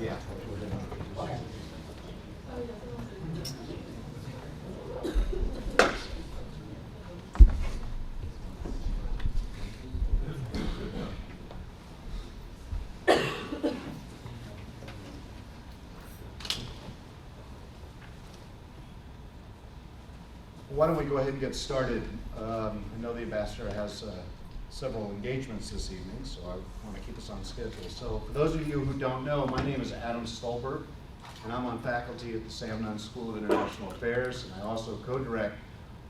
Yeah. Why don't we go ahead and get started? I know the ambassador has several engagements this evening, so I want to keep us on schedule. So for those of you who don't know, my name is Adam Stolberg, and I'm on faculty at the Sam Nunn School of International Affairs, and I also co-direct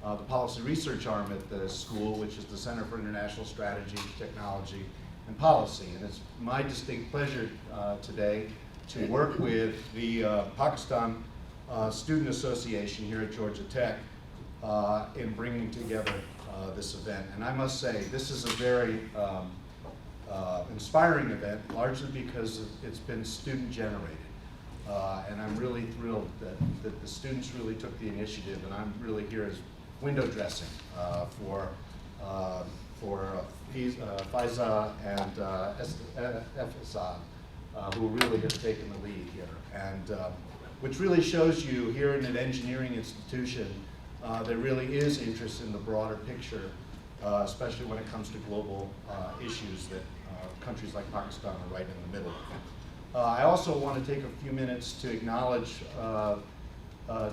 the policy research arm at the school, which is the Center for International Strategy, Technology, and Policy. And it's my distinct pleasure today to work with the Pakistan Student Association here at Georgia Tech in bringing together this event. And I must say, this is a very inspiring event, largely because it's been student generated. And I'm really thrilled that the students really took the initiative, and I'm really here as window dressing for Faiza and Aizaz, who really have taken the lead here. And which really shows you here in an engineering institution, there really is interest in the broader picture, especially when it comes to global issues that countries like Pakistan are right in the middle of. I also want to take a few minutes to acknowledge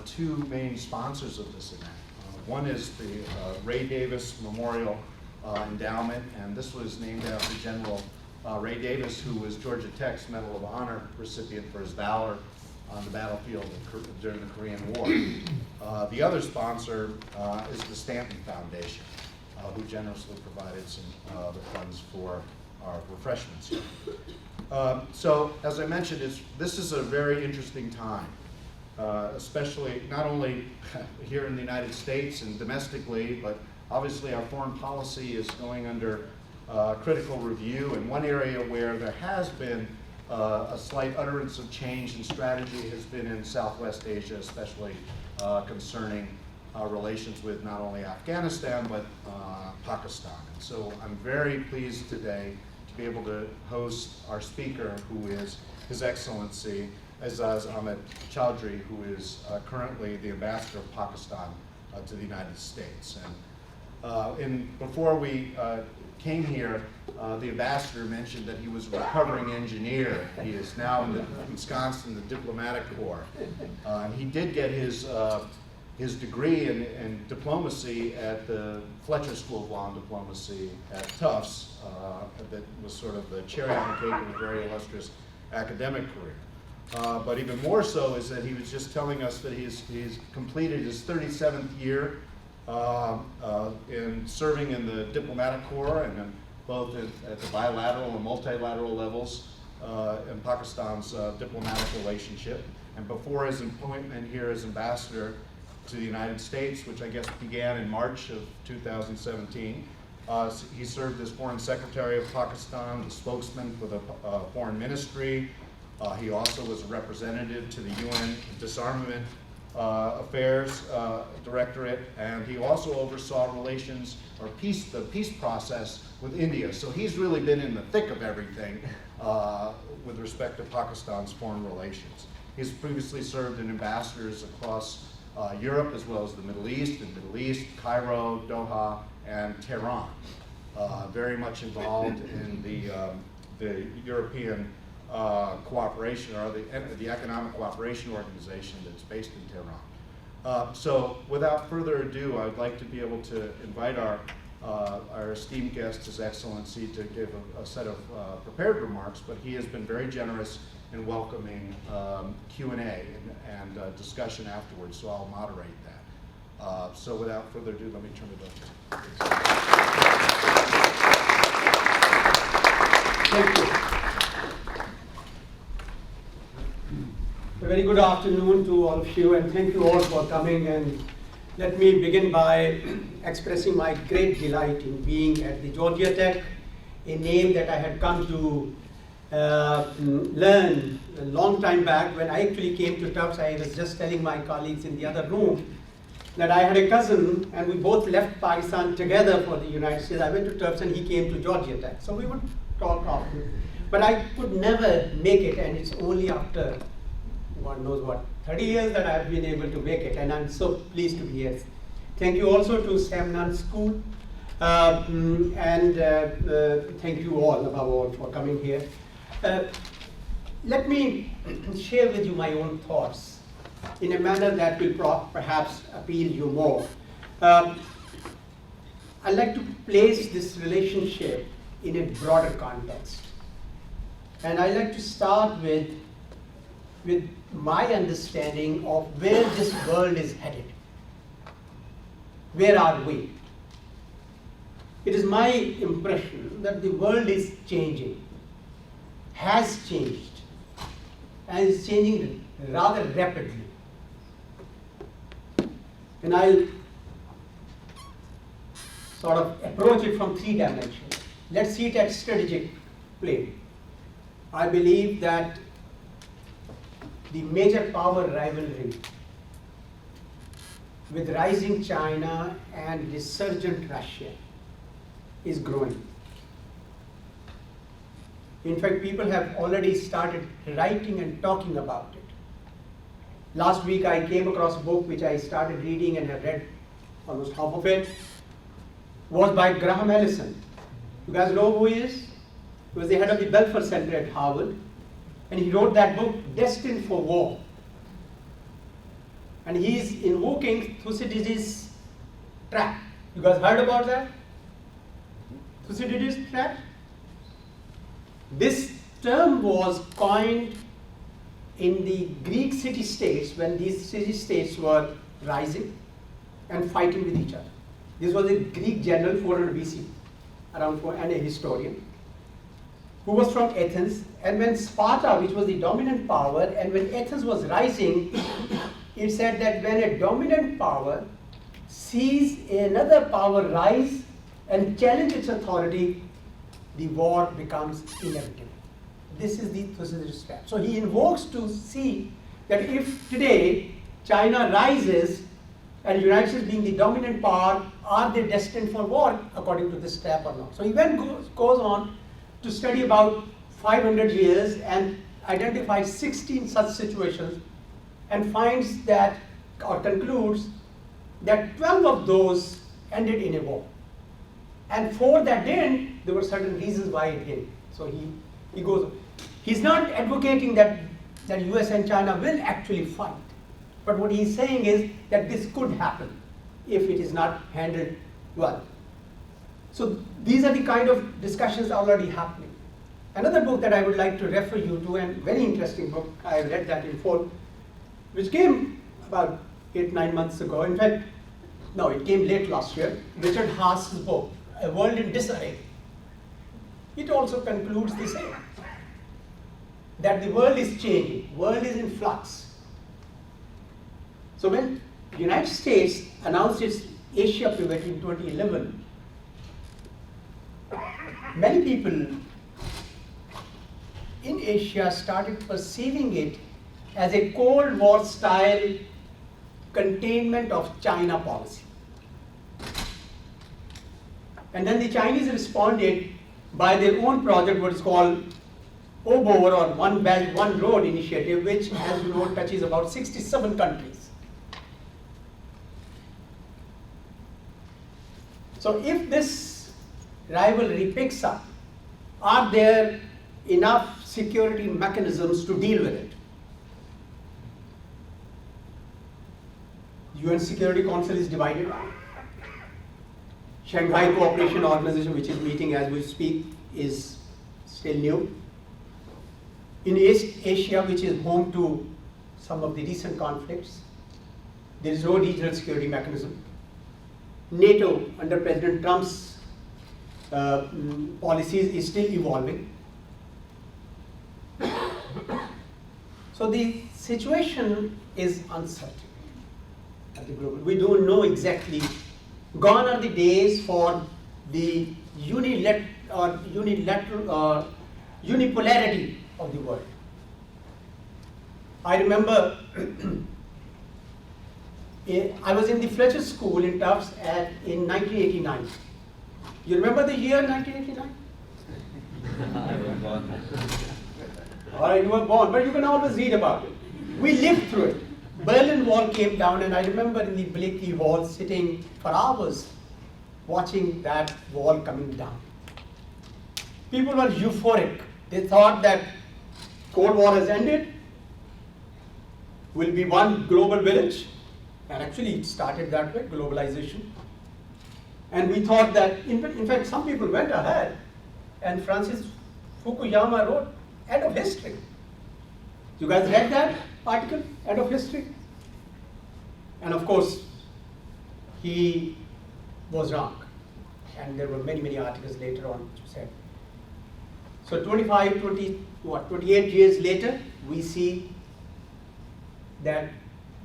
two main sponsors of this event. One is the Ray Davis Memorial Endowment, and this was named after General Ray Davis, who was Georgia Tech's Medal of Honor recipient for his valor on the battlefield during the Korean War. The other sponsor is the Stanton Foundation, who generously provided some the funds for our refreshments here. So, as I mentioned, this is a very interesting time, especially not only here in the United States and domestically, but obviously our foreign policy is going under critical review. And one area where there has been a slight utterance of change in strategy has been in Southwest Asia, especially concerning relations with not only Afghanistan, but Pakistan. And so I'm very pleased today to be able to host our speaker, who is His Excellency Aizaz Ahmad Chaudhry, who is currently the ambassador of Pakistan to the United States. And before we came here, the ambassador mentioned that he was a recovering engineer. He is now ensconced in the diplomatic corps. And he did get his degree in diplomacy at the Fletcher School of Law and Diplomacy at Tufts. That was sort of the cherry on the cake of a very illustrious academic career. But even more so is that he was just telling us that he's completed his 37th year in serving in the diplomatic corps, and in both at the bilateral and multilateral levels in Pakistan's diplomatic relationship. And before his appointment here as ambassador to the United States, which I guess began in March of 2017, he served as Foreign Secretary of Pakistan, the spokesman for the Foreign Ministry. He also was a representative to the UN Disarmament Affairs Directorate, and he also oversaw relations or the peace process with India. So he's really been in the thick of everything with respect to Pakistan's foreign relations. He's previously served in ambassadors across Europe as well as the Middle East, Cairo, Doha, and Tehran. Very much involved in the European cooperation, or the Economic Cooperation Organization that's based in Tehran. So without further ado, I'd like to be able to invite our esteemed guest, His Excellency, to give a set of prepared remarks, but he has been very generous in welcoming Q&A and discussion afterwards, so I'll moderate that. So without further ado, let me turn it over. Thank you. A very good afternoon to all of you, and thank you all for coming. And let me begin by expressing my great delight in being at the Georgia Tech, a name that I had come to learn a long time back. When I actually came to Tufts, I was just telling my colleagues in the other room that I had a cousin, and we both left Pakistan together for the United States. I went to Tufts and he came to Georgia Tech, so we would talk often. But I could never make it, and it's only after, God knows what, 30 years that I've been able to make it, and I'm so pleased to be here. Thank you also to Sam Nunn School, and thank you all, above all, for coming here. Let me share with you my own thoughts in a manner that will perhaps appeal you more. I'd like to place this relationship in a broader context. And I'd like to start with my understanding of where this world is headed. Where are we? It is my impression that the world is changing, has changed, and is changing rather rapidly. And I'll sort of approach it from three dimensions. Let's see it at strategic plane. I believe that the major power rivalry with rising China and resurgent Russia is growing. In fact, people have already started writing and talking about it. Last week I came across a book which I started reading and have read almost half of it. Was by Graham Allison. You guys know who he is? He was the head of the Belfer Center at Harvard, and he wrote that book, Destined for War. And he is invoking Thucydides' trap. You guys heard about that? Thucydides' trap? This term was coined in the Greek city-states when these city-states were rising and fighting with each other. This was a Greek general, 400 BC, and a historian, who was from Athens. And when Sparta, which was the dominant power, and when Athens was rising, it said that when a dominant power sees another power rise and challenge its authority, the war becomes inevitable. This is the Thucydides trap. So he invokes to see that if today China rises and the United States being the dominant power, are they destined for war according to this trap or not? So he then goes on to study about 500 years and identifies 16 such situations and finds that, or concludes that 12 of those ended in a war. And 4 that didn't, there were certain reasons why it didn't. So he goes, he's not advocating that US and China will actually fight. But what he's saying is that this could happen if it is not handled well. So these are the kind of discussions already happening. Another book that I would like to refer you to, and very interesting book, I read that in full, which came about 8-9 months ago. In fact, no, it came late last year. Richard Haas's book, A World in Disarray. It also concludes the same, that the world is changing, world is in flux. So when the United States announced its Asia pivot in 2011, many people in Asia started perceiving it as a Cold War style containment of China policy. And then the Chinese responded by their own project, what is called OBOR, or One Belt, One Road initiative, which, as you know, touches about 67 countries. So if this rivalry picks up, are there enough security mechanisms to deal with it? UN Security Council is divided. Shanghai Cooperation Organization, which is meeting as we speak, is still new. In East Asia, which is home to some of the recent conflicts, there is no regional security mechanism. NATO, under President Trump's policies, is still evolving. So the situation is uncertain at the global. We don't know exactly. Gone are the days for the unipolarity of the world. I remember I was in the Fletcher School in Tufts in 1989. You remember the year 1989? All right, you were born, but you can always read about it. We lived through it. Berlin Wall came down, and I remember in the Blakely Wall sitting for hours watching that wall coming down. People were euphoric. They thought that Cold War has ended, will be one global village, and actually it started that way, globalization. And we thought that, in fact, some people went ahead, and Francis Fukuyama wrote, end of history. You guys read that article, end of history? And of course, he was wrong. And there were many, many articles later on which said. So 28 years later, we see that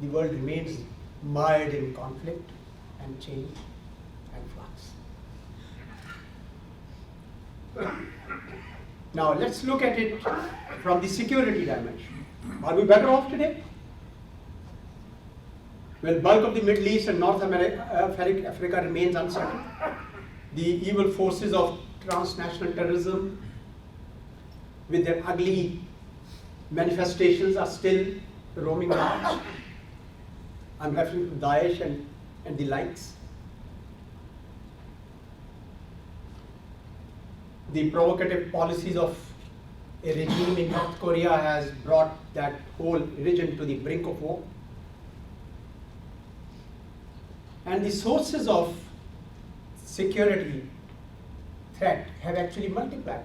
the world remains mired in conflict and change and flux. Now let's look at it from the security dimension. Are we better off today? Well, bulk of the Middle East and North Africa remains unsettled. The evil forces of transnational terrorism with their ugly manifestations are still roaming large. I'm referring to Daesh and the likes. The provocative policies of a regime in North Korea has brought that whole region to the brink of war. And the sources of security threat have actually multiplied.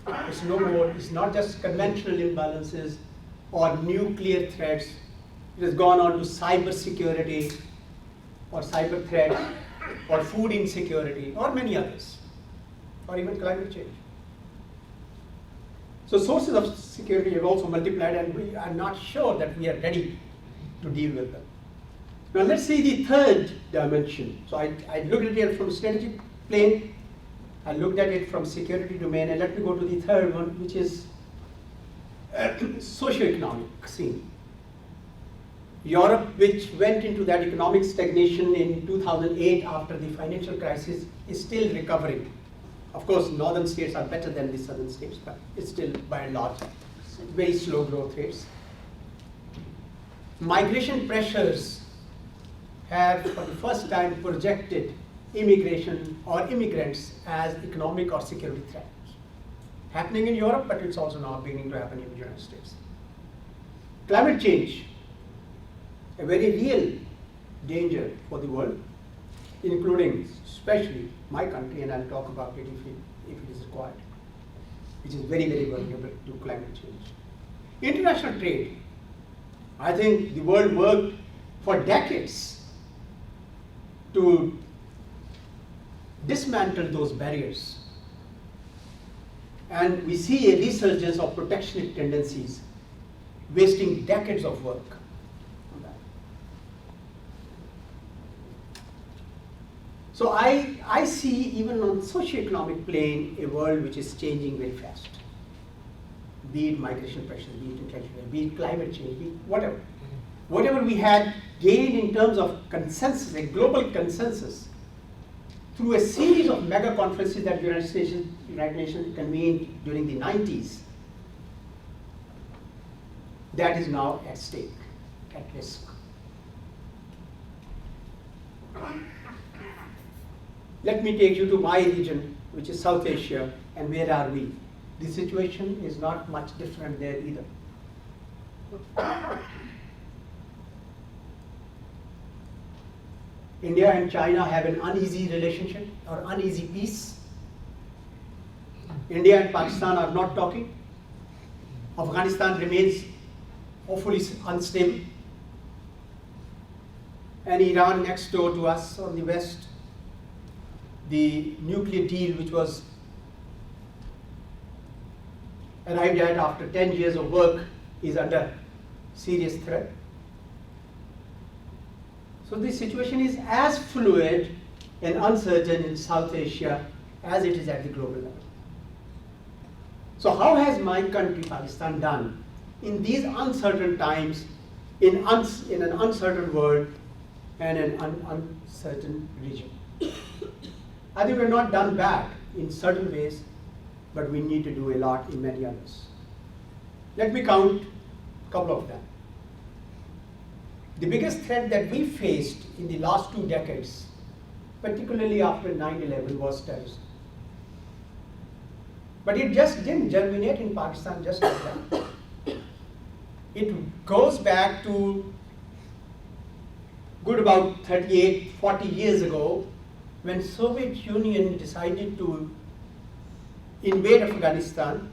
It's no more, it's not just conventional imbalances or nuclear threats. It has gone on to cyber security or cyber threats or food insecurity or many others, or even climate change. So sources of security have also multiplied, and we are not sure that we are ready to deal with them. Now let's see the third dimension. So I looked at it from strategic plane, I looked at it from security domain, and let me go to the third one, which is socio-economic scene. Europe, which went into that economic stagnation in 2008 after the financial crisis, is still recovering. Of course, northern states are better than the southern states, but it's still by and large very slow growth rates. Migration pressures have for the first time projected immigration or immigrants as economic or security threats. Happening in Europe, but it's also now beginning to happen in the United States. Climate change, a very real danger for the world, including especially my country, and I'll talk about it if it is required, which is very, very vulnerable to climate change. International trade. I think the world worked for decades to dismantle those barriers. And we see a resurgence of protectionist tendencies, wasting decades of work on that. So I see, even on socio-economic plane, a world which is changing very fast. Be it migration pressures, be it inflation, be it climate change, be it whatever. Whatever we had gained in terms of consensus, a global consensus, through a series of mega conferences that the United Nations convened during the 90s, that is now at stake, at risk. Let me take you to my region, which is South Asia, and where are we? The situation is not much different there either. India and China have an uneasy relationship or uneasy peace. India and Pakistan are not talking. Afghanistan remains hopefully unstable. And Iran next door to us on the west, the nuclear deal which was arrived at after 10 years of work is under serious threat. So the situation is as fluid and uncertain in South Asia as it is at the global level. So how has my country, Pakistan, done in these uncertain times, in an uncertain world and an uncertain region? I think we're not done bad in certain ways, but we need to do a lot in many others. Let me count a couple of them. The biggest threat that we faced in the last 2 decades, particularly after 9/11, was terrorism. But it just didn't germinate in Pakistan just like that. It goes back to good about 38, 40 years ago, when Soviet Union decided to invade Afghanistan,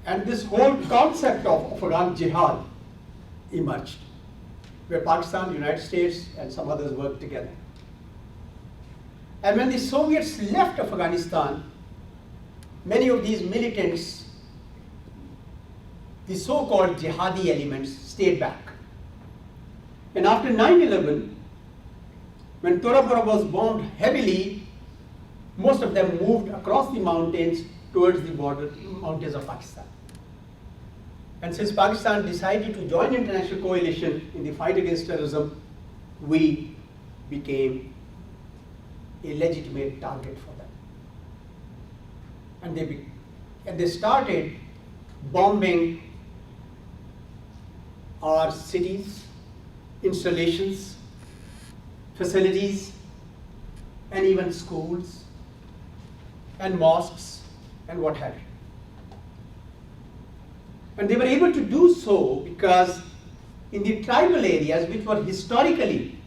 and this whole concept of Afghan jihad emerged, where Pakistan, the United States, and some others worked together. And when the Soviets left Afghanistan, many of these militants, the so-called jihadi elements, stayed back. And after 9/11, when Tora Bora was bombed heavily, most of them moved across the mountains towards the border mountains of Pakistan. And since Pakistan decided to join international coalition in the fight against terrorism, we became a legitimate target for them. And they started bombing our cities, installations, facilities, and even schools and mosques and what have you. And they were able to do so because in the tribal areas, which were historically,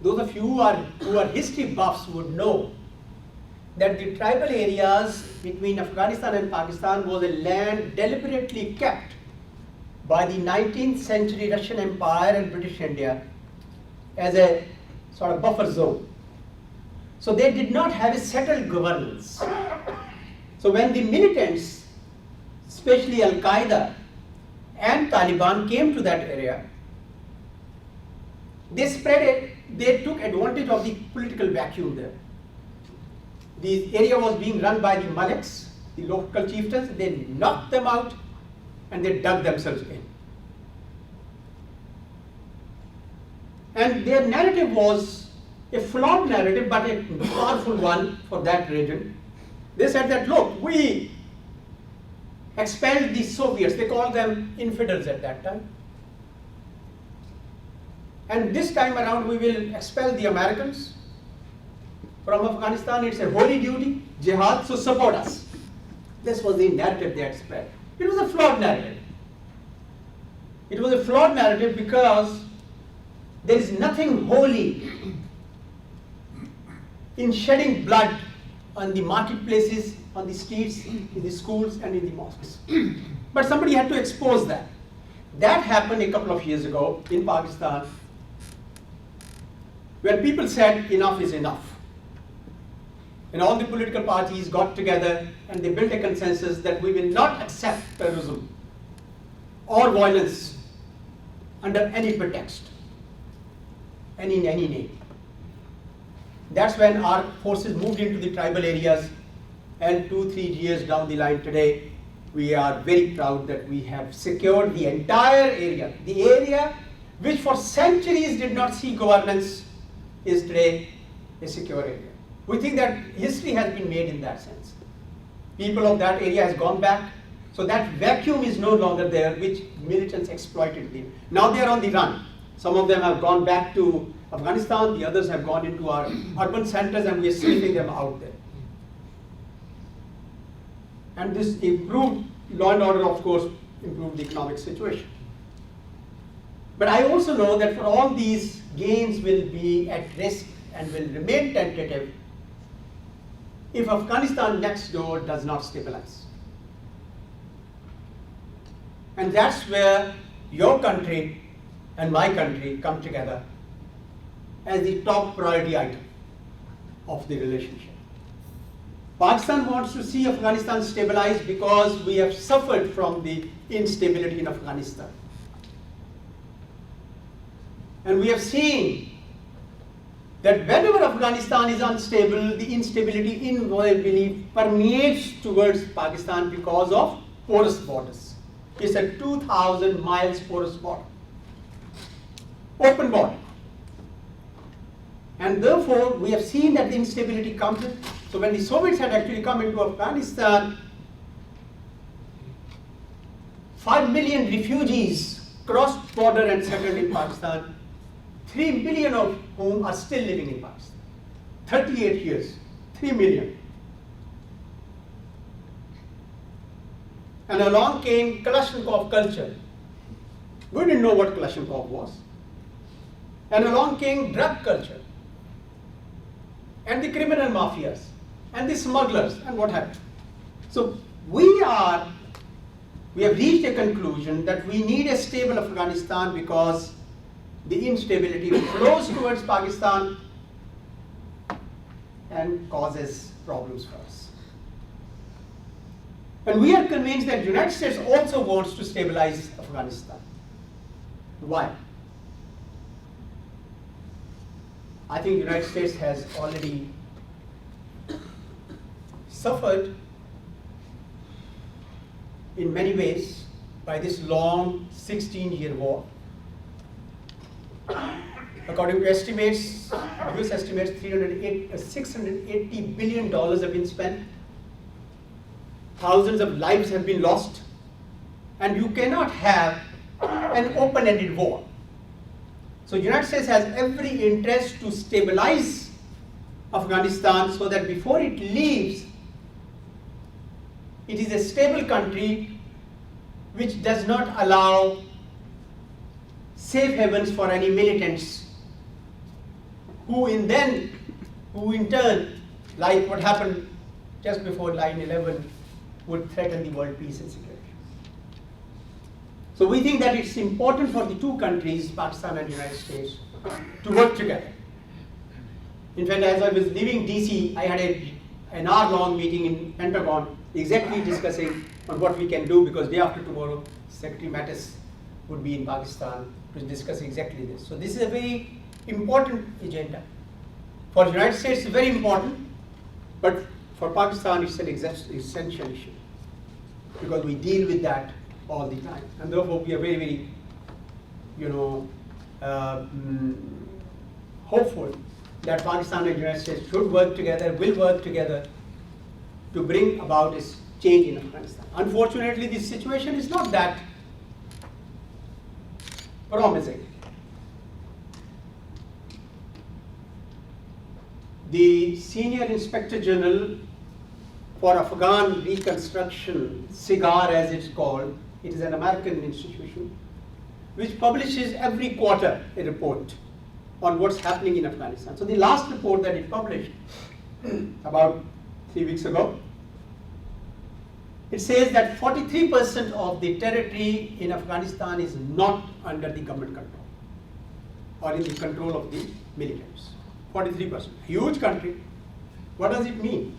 those of you who are history buffs would know that the tribal areas between Afghanistan and Pakistan was a land deliberately kept by the 19th century Russian Empire and British India as a sort of buffer zone. So they did not have a settled governance. So when the militants, especially Al-Qaeda and Taliban, came to that area, they took advantage of the political vacuum there. The area was being run by the Maliks, the local chieftains. They knocked them out and they dug themselves in. And their narrative was a flawed narrative, but a powerful one for that region. They said that, look, we expelled the Soviets. They called them infidels at that time. And this time around, we will expel the Americans from Afghanistan. It's a holy duty, jihad, so support us. This was the narrative they had spread. It was a flawed narrative. It was a flawed narrative because there is nothing holy in shedding blood on the marketplaces, on the streets, in the schools, and in the mosques. But somebody had to expose that. That happened a couple of years ago in Pakistan, where people said enough is enough. And all the political parties got together and they built a consensus that we will not accept terrorism or violence under any pretext and in any name. That's when our forces moved into the tribal areas, and 2-3 years down the line today, we are very proud that we have secured the entire area. The area which for centuries did not see governance is today a secure area. We think that history has been made in that sense. People of that area has gone back, so that vacuum is no longer there, which militants exploited. Now they are on the run. Some of them have gone back to Afghanistan, the others have gone into our urban centers, and we are sweeping them out there. And this improved law and order, of course, improved the economic situation. But I also know that for all these gains will be at risk and will remain tentative if Afghanistan next door does not stabilize. And that's where your country and my country come together as the top priority item of the relationship. Pakistan wants to see Afghanistan stabilized because we have suffered from the instability in Afghanistan. And we have seen that whenever Afghanistan is unstable, the instability invariably permeates towards Pakistan because of porous borders. It's a 2,000 miles porous border, open border. And therefore, we have seen that the instability comes in. So when the Soviets had actually come into Afghanistan, 5 million refugees crossed border and settled in Pakistan, 3 million of whom are still living in Pakistan. 38 years, 3 million. And along came Kalashnikov culture. We didn't know what Kalashnikov was. And along came drug culture, and the criminal mafias, and the smugglers, and what happened. So we have reached a conclusion that we need a stable Afghanistan because the instability flows towards Pakistan and causes problems for us. And we are convinced that the United States also wants to stabilize Afghanistan. Why? I think the United States has already suffered in many ways by this long 16-year war. According to estimates, US estimates $680 billion have been spent. Thousands of lives have been lost. And you cannot have an open-ended war. So the United States has every interest to stabilize Afghanistan so that before it leaves, it is a stable country which does not allow safe havens for any militants who in turn, like what happened just before 9/11, would threaten the world peace and security. So we think that it's important for the two countries, Pakistan and the United States, to work together. In fact, as I was leaving DC, I had an hour-long meeting in Pentagon exactly discussing on what we can do, because day after tomorrow, Secretary Mattis would be in Pakistan to discuss exactly this. So this is a very important agenda. For the United States, it's very important, but for Pakistan, it's an essential issue, because we deal with that all the time. And therefore, we are very, very, hopeful that Pakistan and the United States should work together, will work together to bring about this change in Afghanistan. Unfortunately, this situation is not that promising. The Senior Inspector General for Afghan Reconstruction, SIGAR as it's called, it is an American institution, which publishes every quarter a report on what's happening in Afghanistan. So the last report that it published about 3 weeks ago, it says that 43% of the territory in Afghanistan is not under the government control or in the control of the militants. 43%. Huge country. What does it mean?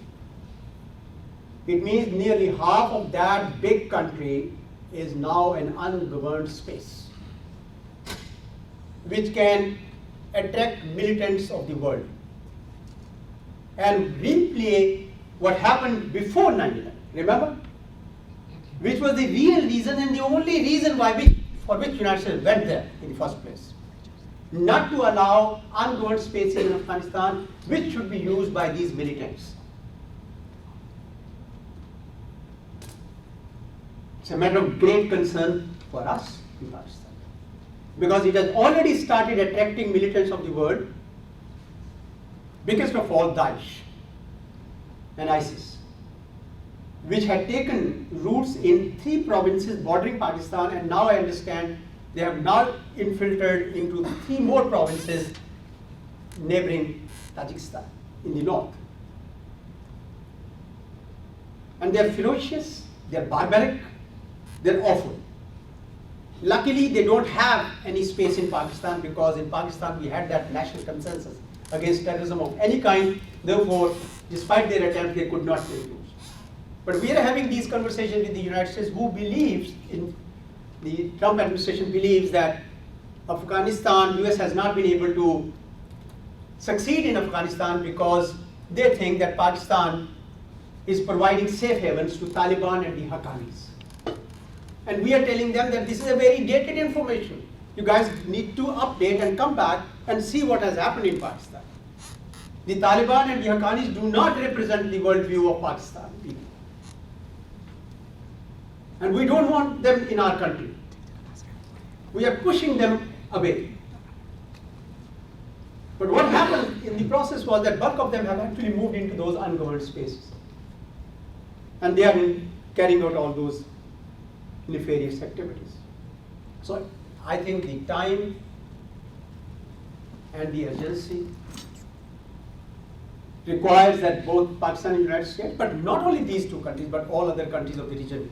It means nearly half of that big country is now an ungoverned space, which can attract militants of the world and replay what happened before 9/11. Remember? Which was the real reason and the only reason for which United States went there in the first place. Not to allow ungoverned spaces in Afghanistan, which should be used by these militants. It's a matter of great concern for us in Pakistan, because it has already started attracting militants of the world, biggest of all Daesh and ISIS, which had taken roots in 3 provinces bordering Pakistan, and now I understand they have now infiltrated into 3 more provinces neighboring Tajikistan in the north. And they're ferocious, they're barbaric, they're awful. Luckily, they don't have any space in Pakistan, because in Pakistan we had that national consensus against terrorism of any kind. Therefore, despite their attempt, they could not take roots. But we are having these conversations with the United States, who believes in the Trump administration believes that Afghanistan, US has not been able to succeed in Afghanistan because they think that Pakistan is providing safe havens to Taliban and the Haqqanis. And we are telling them that this is a very dated information. You guys need to update and come back and see what has happened in Pakistan. The Taliban and the Haqqanis do not represent the worldview of Pakistan people. And we don't want them in our country. We are pushing them away. But what happened in the process was that bulk of them have actually moved into those ungoverned spaces. And they are carrying out all those nefarious activities. So I think the time and the urgency requires that both Pakistan and the United States, but not only these two countries, but all other countries of the region,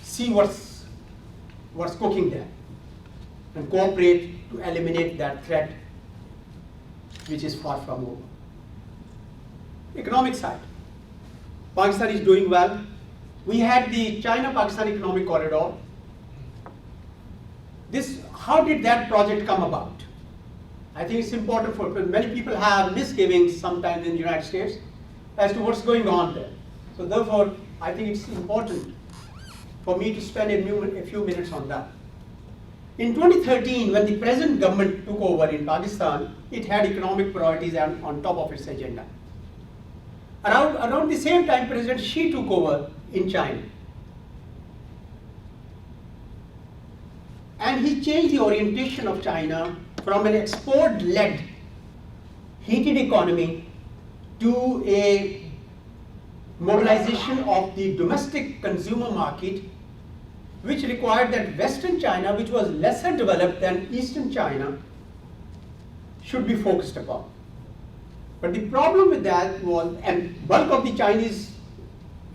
see what's cooking there and cooperate to eliminate that threat, which is far from over. Economic side, Pakistan is doing well. We had the China-Pakistan Economic Corridor. How did that project come about? I think it's important for many people have misgivings sometimes in the United States as to what's going on there. So therefore, I think it's important for me to spend a few minutes on that. In 2013, when the present government took over in Pakistan, it had economic priorities on top of its agenda. Around the same time, President Xi took over in China. And he changed the orientation of China from an export-led heated economy to a mobilization of the domestic consumer market, which required that Western China, which was lesser developed than Eastern China, should be focused upon. But the problem with that was, and bulk of the Chinese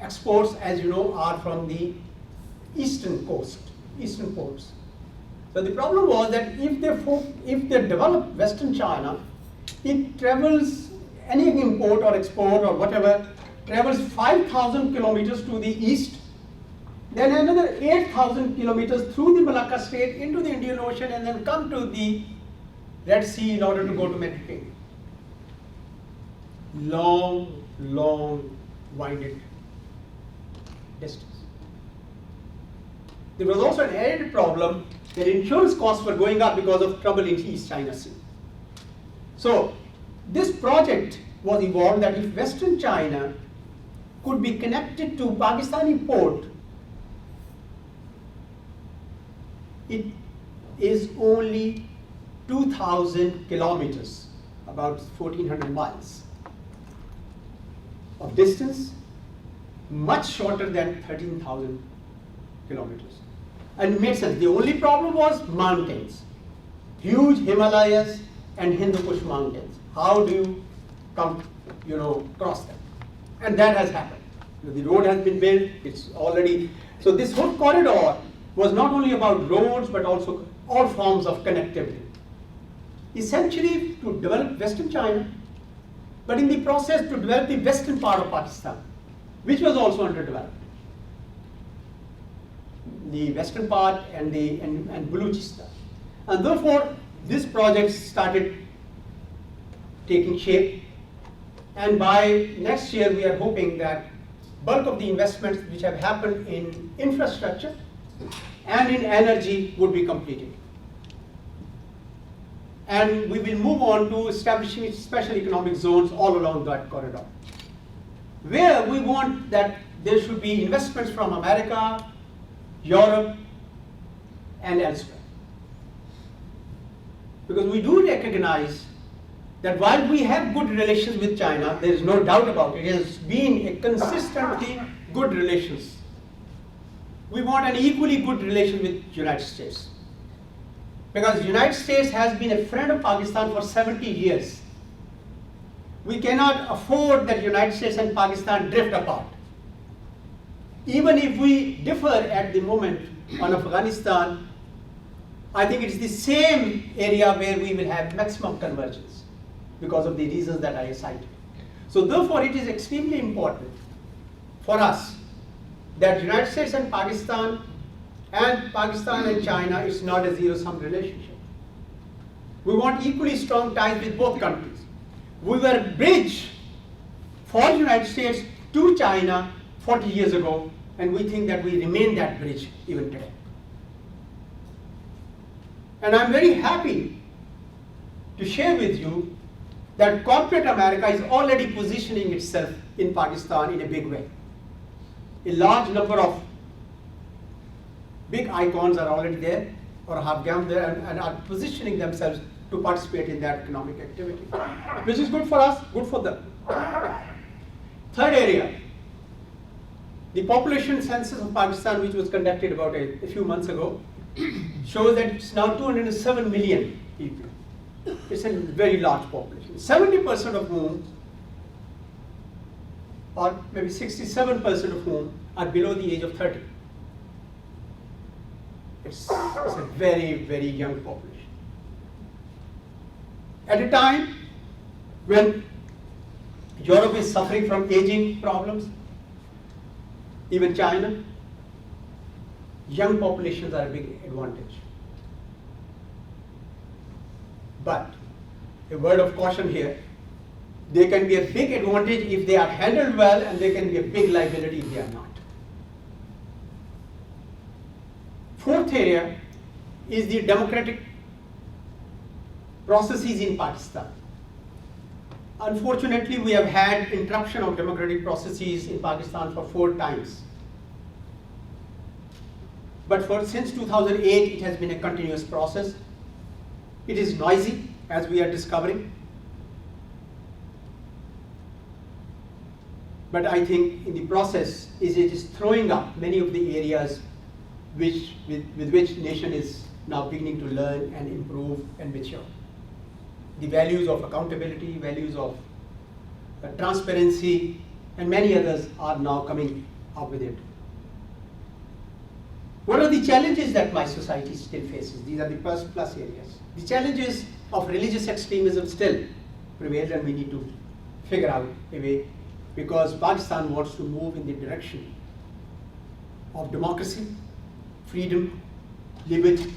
exports, as you know, are from the eastern coast, eastern ports. So the problem was that if they develop Western China, it travels, any import or export or whatever, travels 5,000 kilometers to the east, then another 8,000 kilometers through the Malacca Strait into the Indian Ocean, and then come to the Red Sea in order to go to Mediterranean. Long, winded distance. There was also an added problem that insurance costs were going up because of trouble in East China Sea. So this project was evolved that if Western China could be connected to Pakistani port, it is only 2,000 kilometers, about 1,400 miles of distance, much shorter than 13,000 kilometers. And it made sense. The only problem was mountains, huge Himalayas and Hindu Kush mountains. How do you cross them? And that has happened. The road has been built, it's already, so this whole corridor was not only about roads, but also all forms of connectivity. Essentially to develop Western China, but in the process to develop the western part of Pakistan, which was also underdeveloped. The western part and Baluchistan. And therefore, this project started taking shape. And by next year, we are hoping that bulk of the investments which have happened in infrastructure and in energy would be completed. And we will move on to establishing special economic zones all along that corridor, where we want that there should be investments from America, Europe, and elsewhere. Because we do recognize that while we have good relations with China, there is no doubt about it, it has been a consistently good relations. We want an equally good relation with the United States. Because the United States has been a friend of Pakistan for 70 years. We cannot afford that the United States and Pakistan drift apart. Even if we differ at the moment on Afghanistan, I think it's the same area where we will have maximum convergence because of the reasons that I cited. So therefore, it is extremely important for us that the United States and Pakistan and China is not a zero-sum relationship. We want equally strong ties with both countries. We were a bridge for the United States to China 40 years ago, and we think that we remain that bridge even today. And I'm very happy to share with you that corporate America is already positioning itself in Pakistan in a big way. A large number of big icons are already there or have gone there and are positioning themselves to participate in that economic activity, which is good for us, good for them. Third area, the population census of Pakistan, which was conducted about a few months ago, shows that it's now 207 million people. It's a very large population, 70% of whom, or maybe 67% of whom, are below the age of 30. It's a very, very young population. At a time when Europe is suffering from aging problems, even China, young populations are a big advantage. But a word of caution here, they can be a big advantage if they are handled well, and they can be a big liability if they are not. Fourth area is the democratic processes in Pakistan. Unfortunately, we have had interruption of democratic processes in Pakistan for 4 times. But since 2008, it has been a continuous process. It is noisy, as we are discovering. But I think in the process, it is throwing up many of the areas with which nation is now beginning to learn and improve and mature. The values of accountability, values of transparency, and many others are now coming up with it. What are the challenges that my society still faces? These are the plus areas. The challenges of religious extremism still prevail, and we need to figure out a way, because Pakistan wants to move in the direction of democracy, freedom, liberty,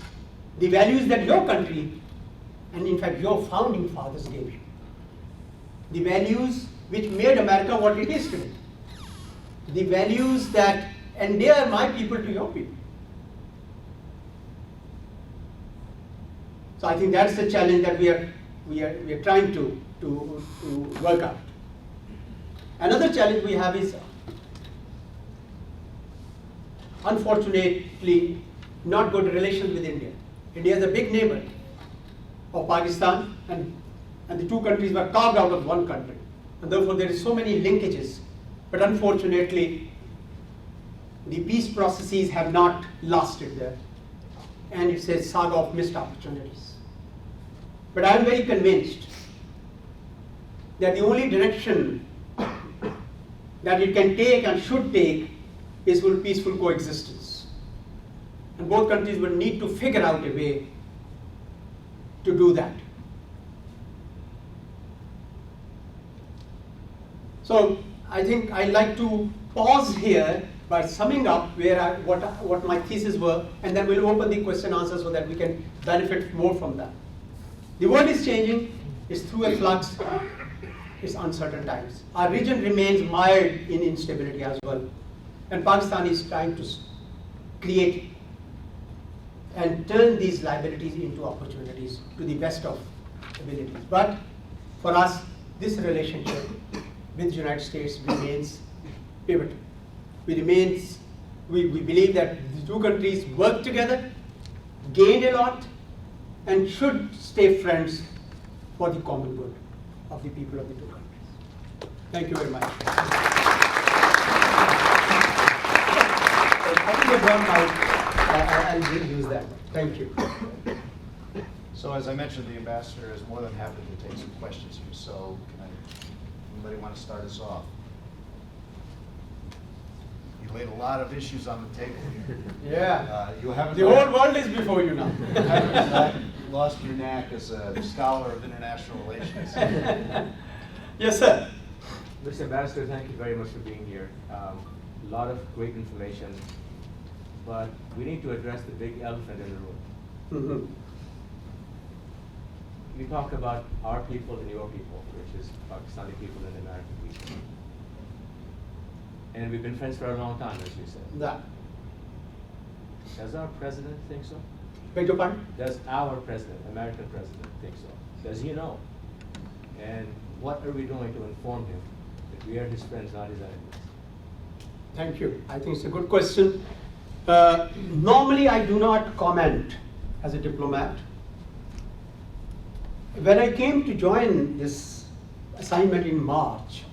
the values that your country and in fact your founding fathers gave you. The values which made America what it is today. The values that endear my people to your people. So I think that's the challenge that we are trying to work out. Another challenge we have is, unfortunately, not good relations with India. India is a big neighbor of Pakistan, and the two countries were carved out of one country. And therefore there is so many linkages. But unfortunately, the peace processes have not lasted there. And it's a saga of missed opportunities. But I am very convinced that the only direction that it can take and should take is for peaceful coexistence. And both countries will need to figure out a way to do that. So I think I'd like to pause here by summing up what my thesis were, and then we'll open the question answer so that we can benefit more from that. The world is changing, it's through a flux, it's uncertain times. Our region remains mired in instability as well. And Pakistan is trying to create and turn these liabilities into opportunities to the best of abilities. But for us, this relationship with the United States remains pivotal. We believe that the two countries work together, gained a lot, and should stay friends for the common good of the people of the two countries. Thank you very much. I think I brought my, I'll use that. Thank you. So as I mentioned, the ambassador is more than happy to take some questions here. So anybody want to start us off? You laid a lot of issues on the table here. Yeah. You haven't. The whole world is before you now. You haven't lost your knack as a scholar of international relations. Yes, sir. Mr. Ambassador, thank you very much for being here. A lot of great information, but we need to address the big elephant in the room. You talked about our people and your people, which is Pakistani people and American people. And we've been friends for a long time, as you said. That. Does our president think so? Beg your pardon? Does our president, American president, think so? Does he know? And what are we doing to inform him that we are his friends, not his enemies? Thank you. I think it's a good question. Normally, I do not comment as a diplomat. When I came to join this assignment in March,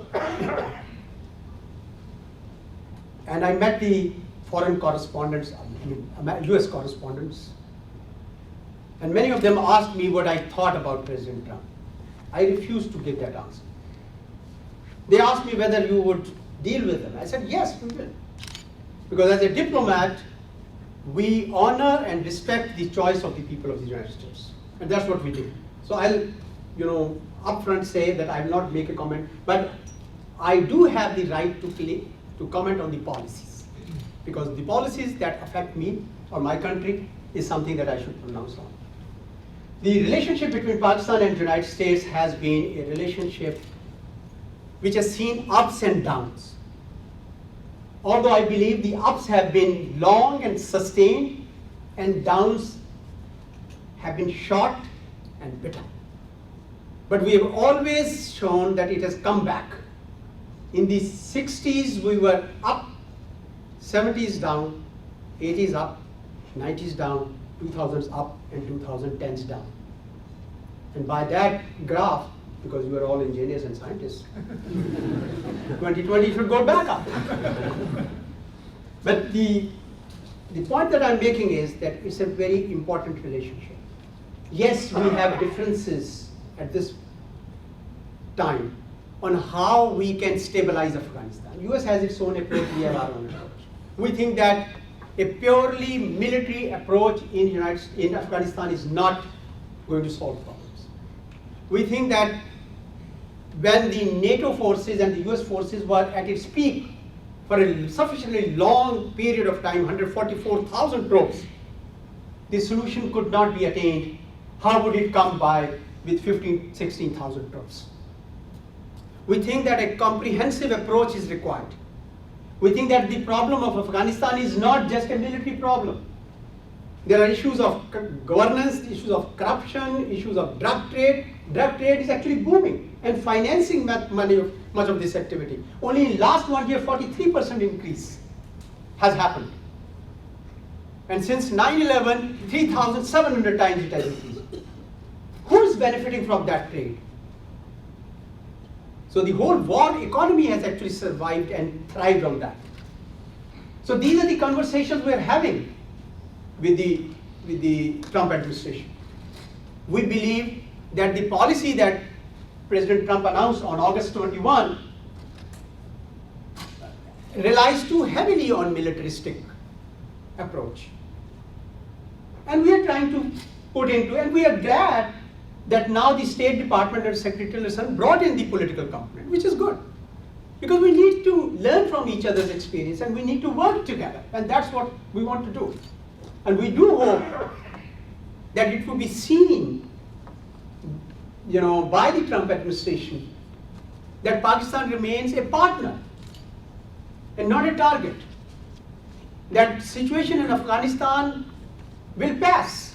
and I met the foreign correspondents, US correspondents, and many of them asked me what I thought about President Trump. I refused to give that answer. They asked me whether you would deal with them. I said, yes, we will. Because as a diplomat, we honor and respect the choice of the people of the United States. And that's what we do. So I'll, upfront say that I will not make a comment, but I do have the right to comment on the policies. Because the policies that affect me or my country is something that I should pronounce on. The relationship between Pakistan and the United States has been a relationship which has seen ups and downs. Although I believe the ups have been long and sustained, and downs have been short and bitter. But we have always shown that it has come back. In the 60s, we were up, 70s down, 80s up, 90s down, 2000s up, and 2010s down. And by that graph, because you are all engineers and scientists, 2020 should go back up. But the point that I'm making is that it's a very important relationship. Yes, we have differences at this time on how we can stabilize Afghanistan. US has its own approach, we have our own approach. We think that a purely military approach in Afghanistan is not going to solve problems. We think that when the NATO forces and the US forces were at its peak for a sufficiently long period of time, 144,000 troops, the solution could not be attained. How would it come by with 15,000, 16,000 troops? We think that a comprehensive approach is required. We think that the problem of Afghanistan is not just a military problem. There are issues of governance, issues of corruption, issues of drug trade. Drug trade is actually booming and financing much of this activity. Only in last 1 year, 43% increase has happened. And since 9/11, 3,700 times it has increased. Who is benefiting from that trade? So the whole war economy has actually survived and thrived on that. So these are the conversations we're having with the Trump administration. We believe that the policy that President Trump announced on August 21 relies too heavily on militaristic approach. And we are trying to put into, and we are glad that now the State Department and Secretary Tillerson brought in the political component, which is good. Because we need to learn from each other's experience and we need to work together. And that's what we want to do. And we do hope that it will be seen, by the Trump administration that Pakistan remains a partner and not a target. That situation in Afghanistan will pass.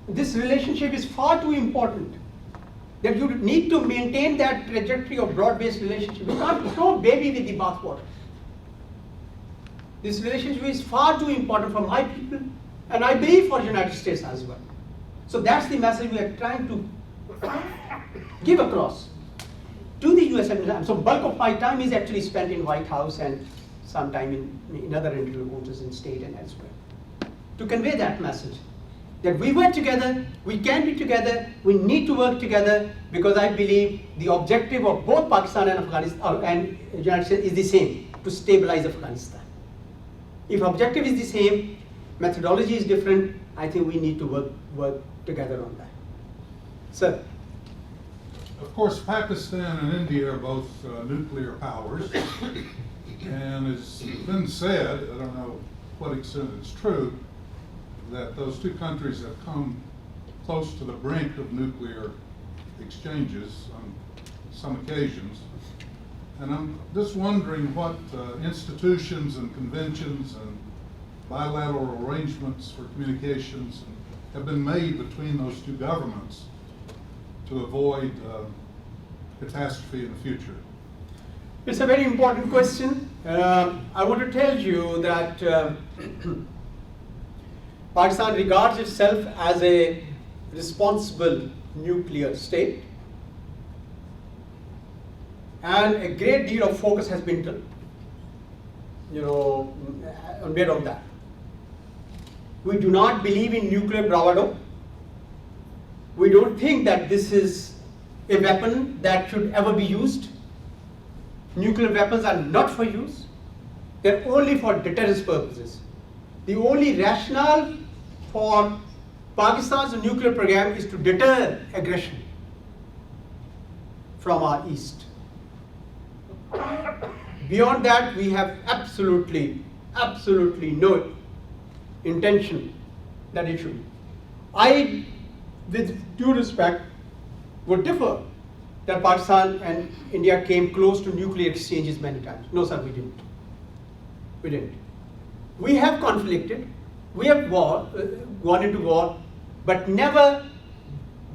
This relationship is far too important that you need to maintain that trajectory of broad-based relationship. You can't throw baby with the bathwater. This relationship is far too important for my people, and I believe for the United States as well. So that's the message we are trying to give across to the US administration. So bulk of my time is actually spent in White House and some time in other interlocutors in state and elsewhere to convey that message. That we work together, we can be together, we need to work together, because I believe the objective of both Pakistan and Afghanistan and the United States is the same, to stabilize Afghanistan. If objective is the same, methodology is different, I think we need to work together on that. Sir. Of course, Pakistan and India are both nuclear powers, and it's been said, I don't know what extent it's true, that those two countries have come close to the brink of nuclear exchanges on some occasions. And I'm just wondering what institutions and conventions and bilateral arrangements for communications have been made between those two governments to avoid catastrophe in the future? It's a very important question. I want to tell you that Pakistan regards itself as a responsible nuclear state, and a great deal of focus has been made on that. We do not believe in nuclear bravado. We don't think that this is a weapon that should ever be used. Nuclear weapons are not for use. They're only for deterrence purposes. The only rationale for Pakistan's nuclear program is to deter aggression from our east. Beyond that, we have absolutely no intention that it should be. I, with due respect, would differ that Pakistan and India came close to nuclear exchanges many times. No, sir, we didn't. We didn't. We have conflicted, we have gone into war, but never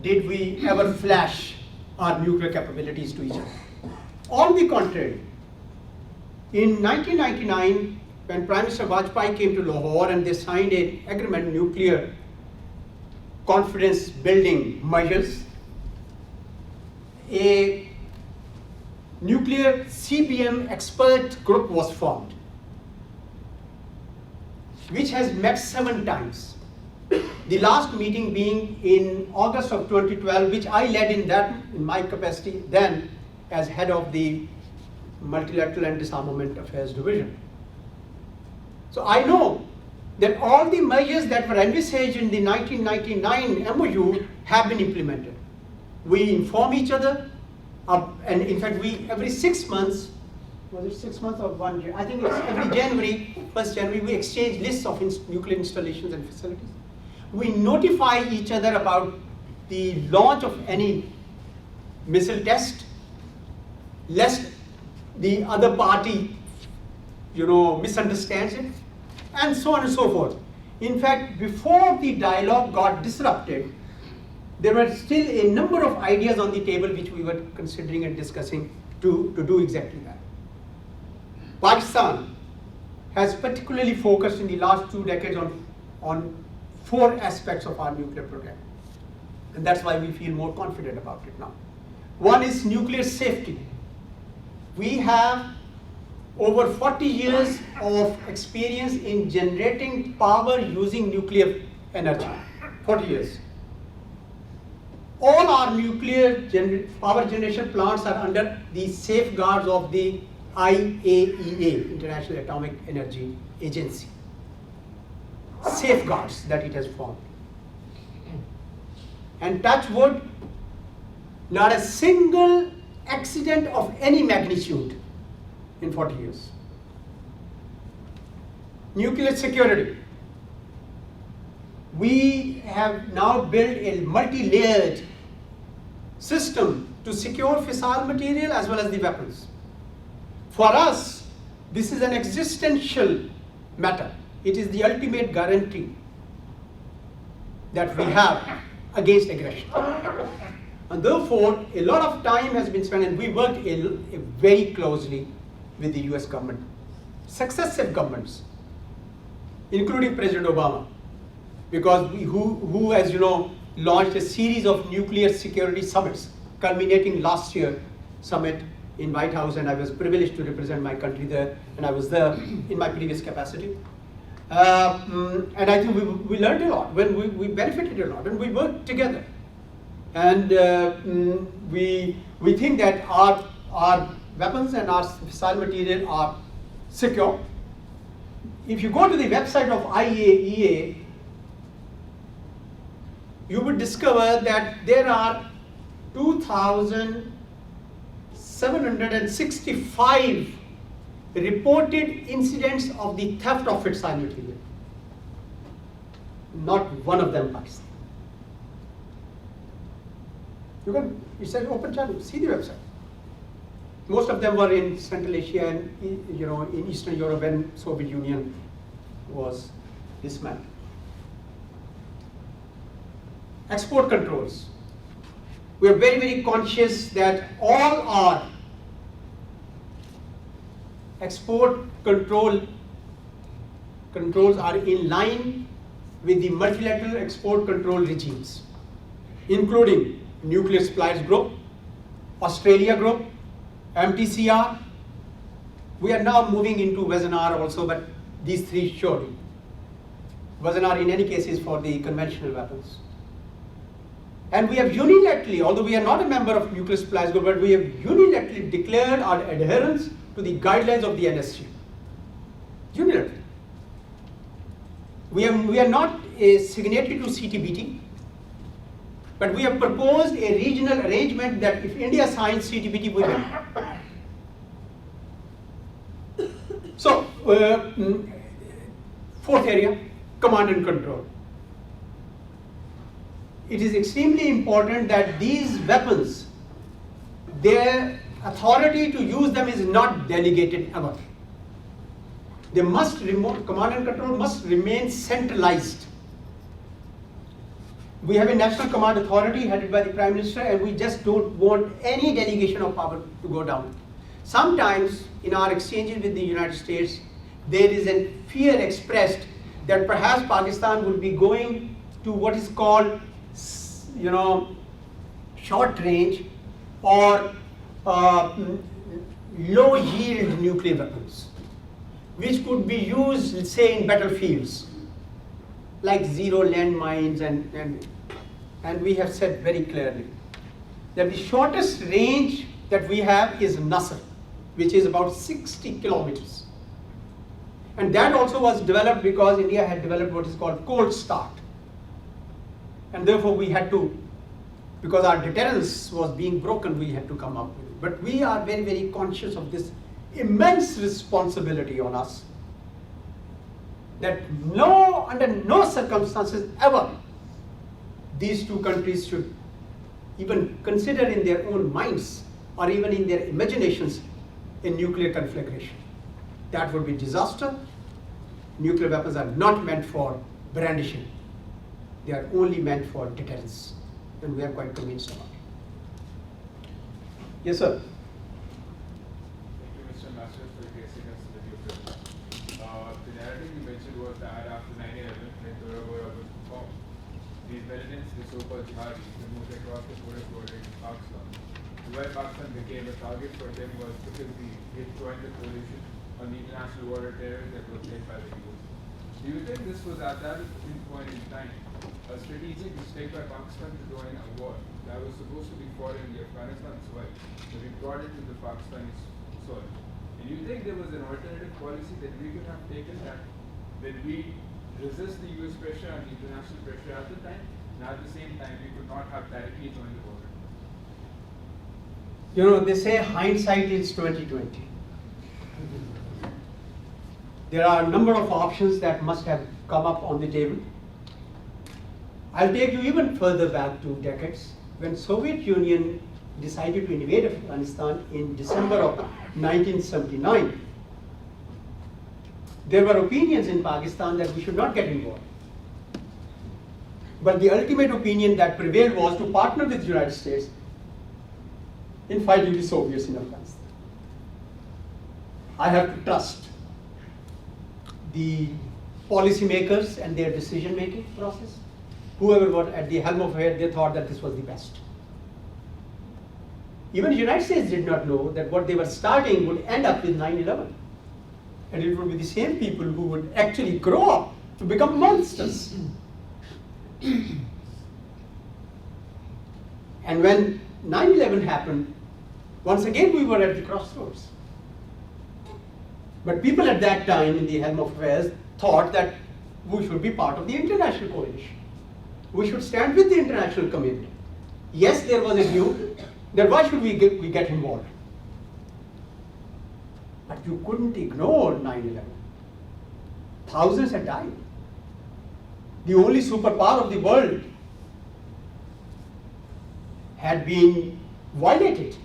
did we ever flash our nuclear capabilities to each other. On the contrary, in 1999, when Prime Minister Vajpayee came to Lahore and they signed an agreement, nuclear confidence building measures, a nuclear CBM expert group was formed, which has met 7 times. The last meeting being in August of 2012, which I led in my capacity then as head of the Multilateral and Disarmament Affairs Division. So I know that all the measures that were envisaged in the 1999 MOU have been implemented. We inform each other, and in fact, we every 6 months, was it 6 months or 1 year? I think it's every January, 1st January, we exchange lists of nuclear installations and facilities. We notify each other about the launch of any missile test, lest the other party, misunderstands it, and so on and so forth. In fact, before the dialogue got disrupted, there were still a number of ideas on the table which we were considering and discussing to do exactly that. Pakistan has particularly focused in the last 2 decades on 4 aspects of our nuclear program. And that's why we feel more confident about it now. One is nuclear safety. We have over 40 years of experience in generating power using nuclear energy. 40 years. All our nuclear power generation plants are under the safeguards of the IAEA, International Atomic Energy Agency. Safeguards that it has formed. And touch wood, not a single accident of any magnitude in 40 years. Nuclear security. We have now built a multi-layered system to secure fissile material as well as the weapons. For us, this is an existential matter. It is the ultimate guarantee that we have against aggression. And therefore, a lot of time has been spent, and we worked very closely with the US government, successive governments, including President Obama, because who, as you know, launched a series of nuclear security summits, culminating last year summit in White House, and I was privileged to represent my country there, and I was there in my previous capacity. And I think we learned a lot, we benefited a lot, and we worked together. And we think that our weapons and our fissile material are secure. If you go to the website of IAEA, you would discover that there are 2,765 reported incidents of the theft of fissile material. Not one of them Pakistan. It's an open channel, see the website. Most of them were in Central Asia and in Eastern Europe when Soviet Union was dismantled. Export controls. We are very, very conscious that all our export controls are in line with the multilateral export control regimes, including Nuclear Suppliers Group, Australia Group, MTCR. We are now moving into Webinar also, but these three surely. Webinar in any case is for the conventional weapons. And we have unilaterally, although we are not a member of Nuclear Suppliers Group, but we have unilaterally declared our adherence to the guidelines of the NSG. Unilaterally. We are not a signatory to CTBT, but we have proposed a regional arrangement that if India signs CTBT, we will. So, fourth area, command and control. It is extremely important that these weapons, their authority to use them is not delegated ever. They must command and control must remain centralized. We have a national command authority headed by the Prime Minister, and we just don't want any delegation of power to go down. Sometimes in our exchanges with the United States, there is a fear expressed that perhaps Pakistan will be going to what is called, short range or low yield nuclear weapons, which could be used, let's say, in battlefields, like zero landmines, and we have said very clearly that the shortest range that we have is Nasr, which is about 60 kilometers. And that also was developed because India had developed what is called cold start. And therefore we had to, because our deterrence was being broken, we had to come up with it. But we are very, very conscious of this immense responsibility on us, that under no circumstances ever these two countries should even consider in their own minds or even in their imaginations a nuclear conflagration. That would be disaster. Nuclear weapons are not meant for brandishing. They are only meant for deterrence, and we are quite convinced about it. Yes, sir. Thank you, Mr. Master, for gracing us with your presence. The narrative you mentioned was that after 9/11, when Tora was formed, these militants, the so-called Chaudhry, moved across the border into Pakistan. Why Pakistan became a target for them was because they joined the coalition on the international war on terror that was led by the US. Do you think this was at that point in time a strategic mistake by Pakistan to join a war that was supposed to be fought in the Afghanistan soil, but we brought it to the Pakistani soil? And you think there was an alternative policy that we could have taken that we resist the US pressure and the international pressure at the time, and at the same time we could not have directly joined the border? They say hindsight is 20/20. There are a number of options that must have come up on the table. I'll take you even further back 2 decades. When Soviet Union decided to invade Afghanistan in December of 1979, there were opinions in Pakistan that we should not get involved. But the ultimate opinion that prevailed was to partner with the United States in fighting the Soviets in Afghanistan. I have to trust the policymakers and their decision-making process. Whoever was at the helm of affairs, they thought that this was the best. Even the United States did not know that what they were starting would end up with 9/11. And it would be the same people who would actually grow up to become monsters. And when 9/11 happened, once again we were at the crossroads. But people at that time in the helm of affairs thought that we should be part of the international coalition. We should stand with the international community. Yes, there was a view that why should we get involved? But you couldn't ignore 9/11. Thousands had died. The only superpower of the world had been violated.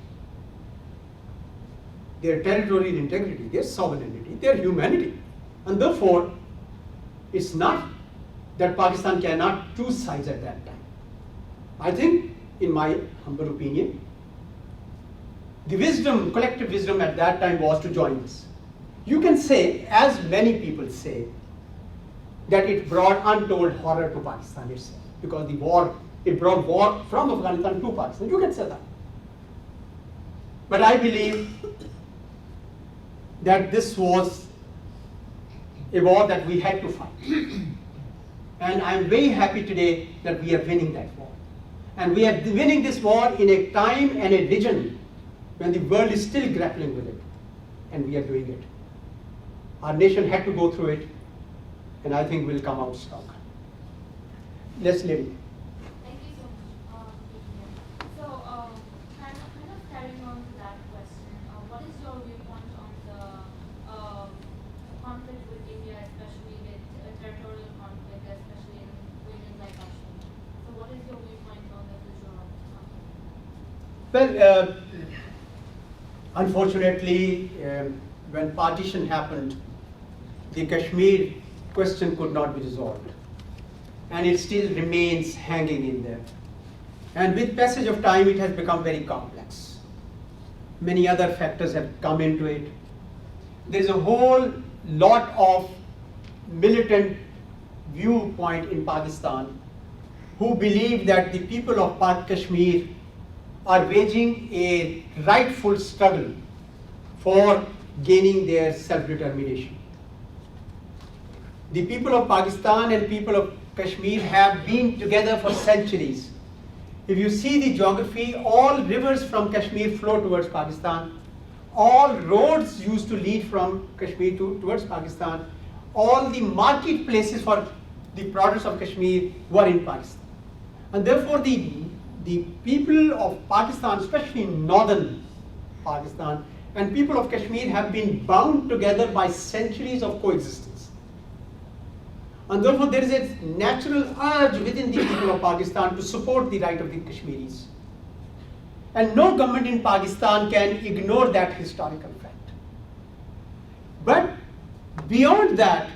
Their territorial integrity, their sovereignty, their humanity. And therefore, it's not that Pakistan cannot choose sides at that time. I think in my humble opinion. The wisdom, collective wisdom at that time was to join us. You can say, as many people say, that it brought untold horror to Pakistan itself, because the war, it brought war from Afghanistan to Pakistan. You can say that. But I believe that this was a war that we had to fight. And I'm very happy today that we are winning that war. And we are winning this war in a time and a region when the world is still grappling with it. And we are doing it. Our nation had to go through it, and I think we'll come out strong. Let's live. Thank you so much. So, kind of carrying on to that question, what is your viewpoint on the conflict with India, especially with territorial conflict, especially in regions like Kashmir? So, what is your viewpoint on the future of this conflict? Well, unfortunately, when partition happened, the Kashmir question could not be resolved. And it still remains hanging in there. And with passage of time, it has become very complex. Many other factors have come into it. There's a whole lot of militant viewpoint in Pakistan who believe that the people of Kashmir are waging a rightful struggle for gaining their self-determination. The people of Pakistan and people of Kashmir have been together for centuries. If you see the geography, all rivers from Kashmir flow towards Pakistan. All roads used to lead from Kashmir towards Pakistan. All the marketplaces for the products of Kashmir were in Pakistan. And therefore the people of Pakistan, especially in northern Pakistan, and people of Kashmir have been bound together by centuries of coexistence. And therefore there is a natural urge within the people of Pakistan to support the right of the Kashmiris. And no government in Pakistan can ignore that historical fact. But beyond that,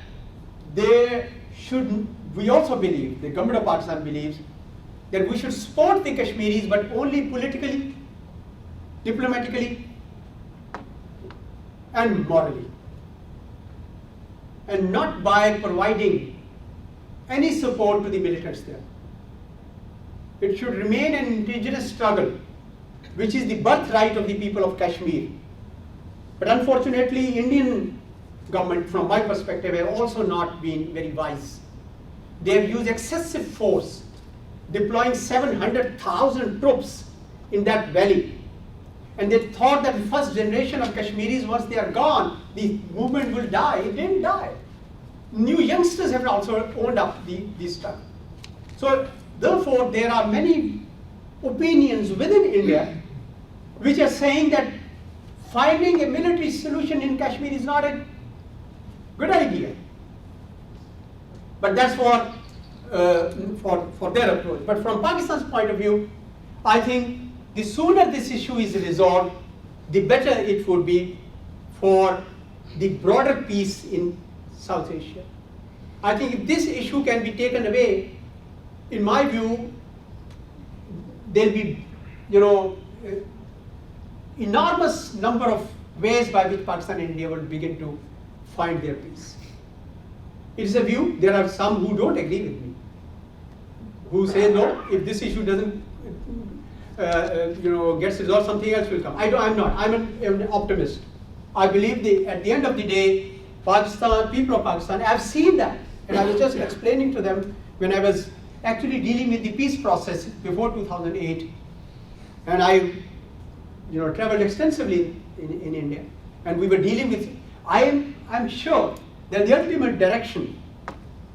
we also believe, the government of Pakistan believes, that we should support the Kashmiris, but only politically, diplomatically, and morally. And not by providing any support to the militants there. It should remain an indigenous struggle, which is the birthright of the people of Kashmir. But unfortunately, Indian government, from my perspective, have also not been very wise. They have used excessive force, deploying 700,000 troops in that valley. And they thought that the first generation of Kashmiris, once they are gone, the movement will die. It didn't die. New youngsters have also owned up the struggle. So therefore, there are many opinions within India which are saying that finding a military solution in Kashmir is not a good idea. But that's for their approach. But from Pakistan's point of view, I think the sooner this issue is resolved, the better it would be for the broader peace in South Asia. I think if this issue can be taken away, in my view, there'll be, enormous number of ways by which Pakistan and India will begin to find their peace. It is a view. There are some who don't agree with me, who say no, if this issue doesn't gets resolved, something else will come. I'm not. I'm an optimist. I believe at the end of the day, Pakistan, people of Pakistan, I've seen that. And I was just explaining to them when I was actually dealing with the peace process before 2008. And I traveled extensively in India. And we were dealing with, I'm sure that the ultimate direction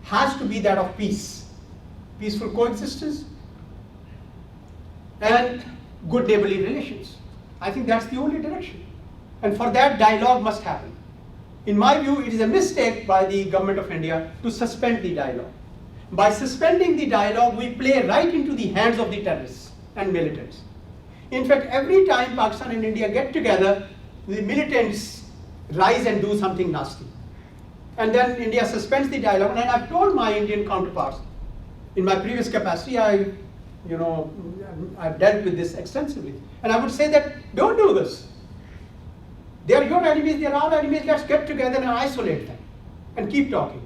has to be that of peace. Peaceful coexistence and good neighborly relations. I think that's the only direction. And for that, dialogue must happen. In my view, it is a mistake by the government of India to suspend the dialogue. By suspending the dialogue, we play right into the hands of the terrorists and militants. In fact, every time Pakistan and India get together, the militants rise and do something nasty. And then India suspends the dialogue. And I've told my Indian counterparts, in my previous capacity, I I've dealt with this extensively. And I would say that don't do this. They are your enemies, they are our enemies, let's get together and isolate them and keep talking.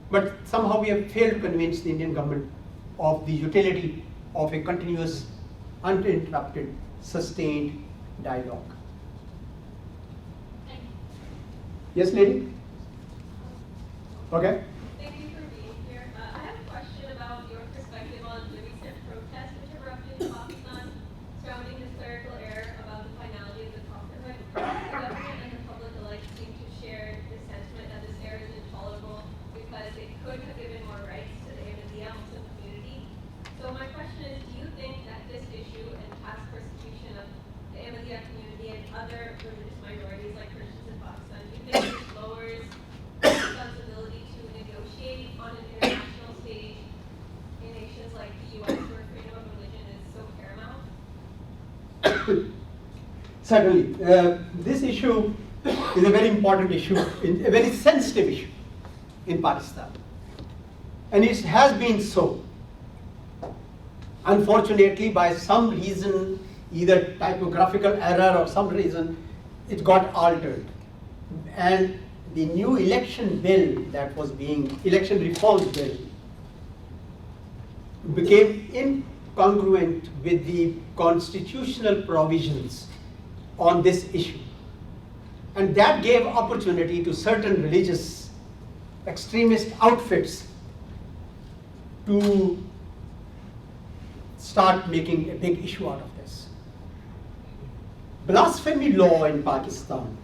But somehow we have failed to convince the Indian government of the utility of a continuous, uninterrupted, sustained dialogue. Thank you. Yes, lady? Okay. Thank you for being here. I have a question about your perspective on the recent protests which erupted in Pakistan surrounding the clerical error about the finality of the prophethood. The government and the public alike seem to share the sentiment that this error is intolerable because it could have given more rights to the Ahmadiyya Muslim community. So my question is, do you think that this issue and past persecution of the Ahmadiyya community and other religious minorities like Christians in Pakistan, do you think this lowers Pakistan's ability to negotiate on an international stage in nations like the US where freedom of religion is so paramount? Certainly. This issue is a very important issue, a very sensitive issue in Pakistan. And it has been so. Unfortunately, by some reason, either typographical error or some reason, it got altered. And the new election bill that was election reforms bill became incongruent with the constitutional provisions on this issue. And that gave opportunity to certain religious extremist outfits to start making a big issue out of this. Blasphemy law in Pakistan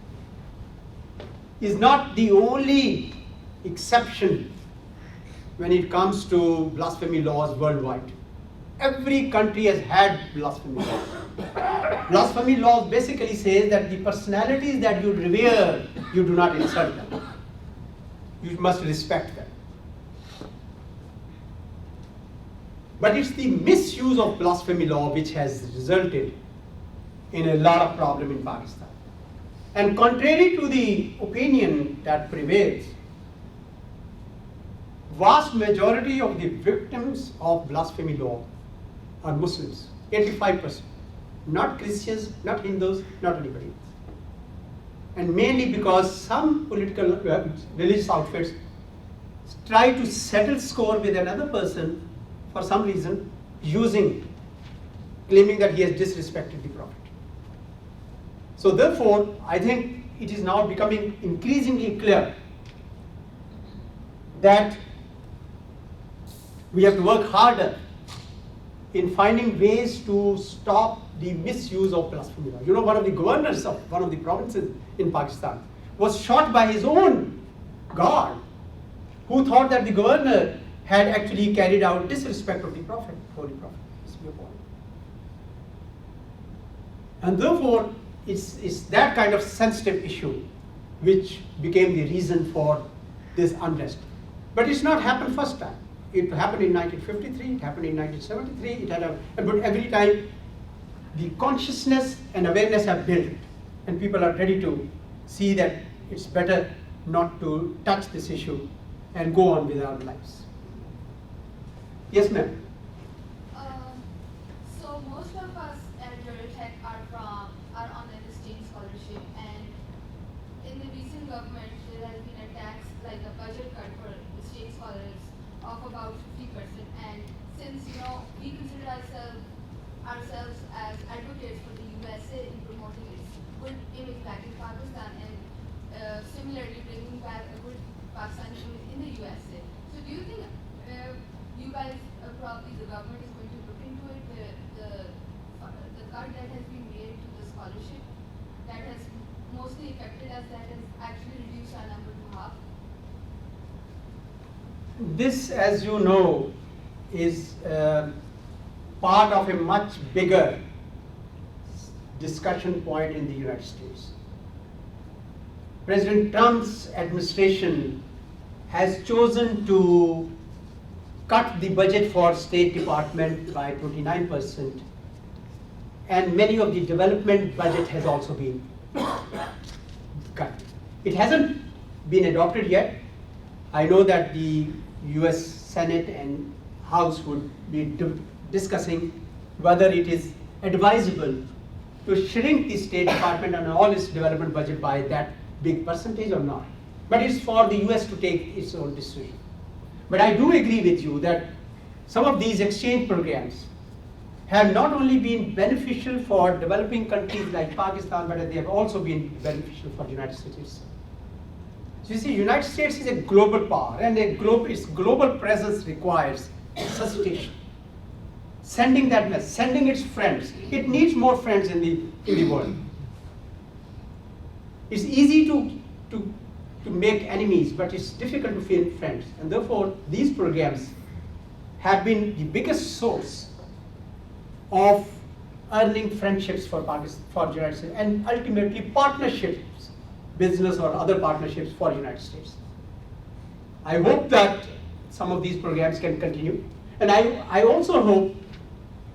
is not the only exception when it comes to blasphemy laws worldwide. Every country has had blasphemy laws. Blasphemy laws basically say that the personalities that you revere, you do not insult them. You must respect them. But it's the misuse of blasphemy law which has resulted in a lot of problem in Pakistan. And contrary to the opinion that prevails, vast majority of the victims of blasphemy law are Muslims, 85%. Not Christians, not Hindus, not anybody else. And mainly because some political religious outfits try to settle score with another person for some reason, claiming that he has disrespected the Prophet. So therefore, I think it is now becoming increasingly clear that we have to work harder in finding ways to stop the misuse of blasphemy law. One of the governors of one of the provinces in Pakistan was shot by his own guard, who thought that the governor had actually carried out disrespect of the Prophet, Holy Prophet. And therefore, it's that kind of sensitive issue which became the reason for this unrest. But it's not happened first time. It happened in 1953, it happened in 1973, but every time the consciousness and awareness have built and people are ready to see that it's better not to touch this issue and go on with our lives. Yes, ma'am. So most of us at Georgia Tech are on an esteemed scholarship, and in the recent government there has been a tax, like a budget cut for esteemed scholars of about 50%. And since we consider ourselves as advocates for the USA in promoting its good image back in Pakistan, and similarly bringing back a good Pakistani image in the USA. So do you think you guys, probably the government is going to look into it, the cut that has been made to the scholarship that has mostly affected us, that has actually reduced our number to half? This, as you know, is part of a much bigger discussion point in the United States. President Trump's administration has chosen to cut the budget for State Department by 29%, and many of the development budget has also been cut. It hasn't been adopted yet. I know that the US Senate and House would be discussing whether it is advisable to shrink the State Department and all its development budget by that big percentage or not. But it's for the US to take its own decision. But I do agree with you that some of these exchange programs have not only been beneficial for developing countries like Pakistan, but they have also been beneficial for the United States. So you see, United States is a global power, and its global presence requires sustain. Sending that message, sending its friends. It needs more friends in the world. It's easy to make enemies, but it's difficult to find friends. And therefore, these programs have been the biggest source of earning friendships for Pakistan, for the United States, and ultimately partnerships, business or other partnerships for the United States. I hope that some of these programs can continue, and I also hope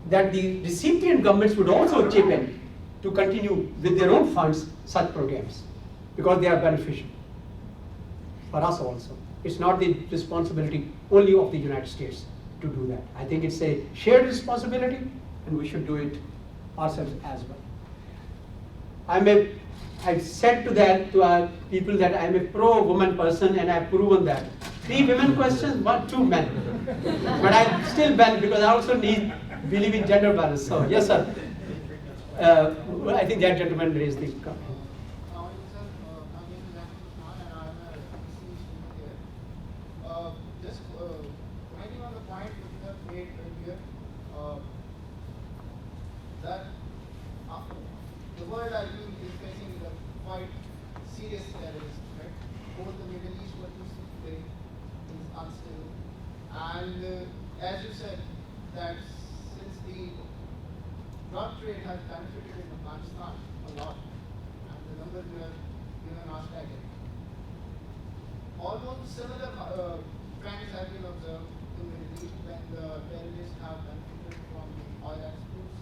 that the recipient governments would also chip in to continue with their own funds such programs, because they are beneficial for us also. It's not the responsibility only of the United States to do that. I think it's a shared responsibility, and we should do it ourselves as well. I've said to our people that I'm a pro-woman person, and I've proven that. 3 women questions, 2 men. But I still ban, because I also believe in gender balance. So yes, sir. I think that gentleman raised the comment. Just commenting on the point that you have made earlier, that the world, I think, is facing a quite serious terrorism, right? Both the Middle East, what you see today, is unstable. And as you said, that since the drug trade has benefited in Afghanistan a lot, and the numbers you have given are staggering. Almost similar trends have been observed in the Middle East when the terrorists have benefited from the oil exports.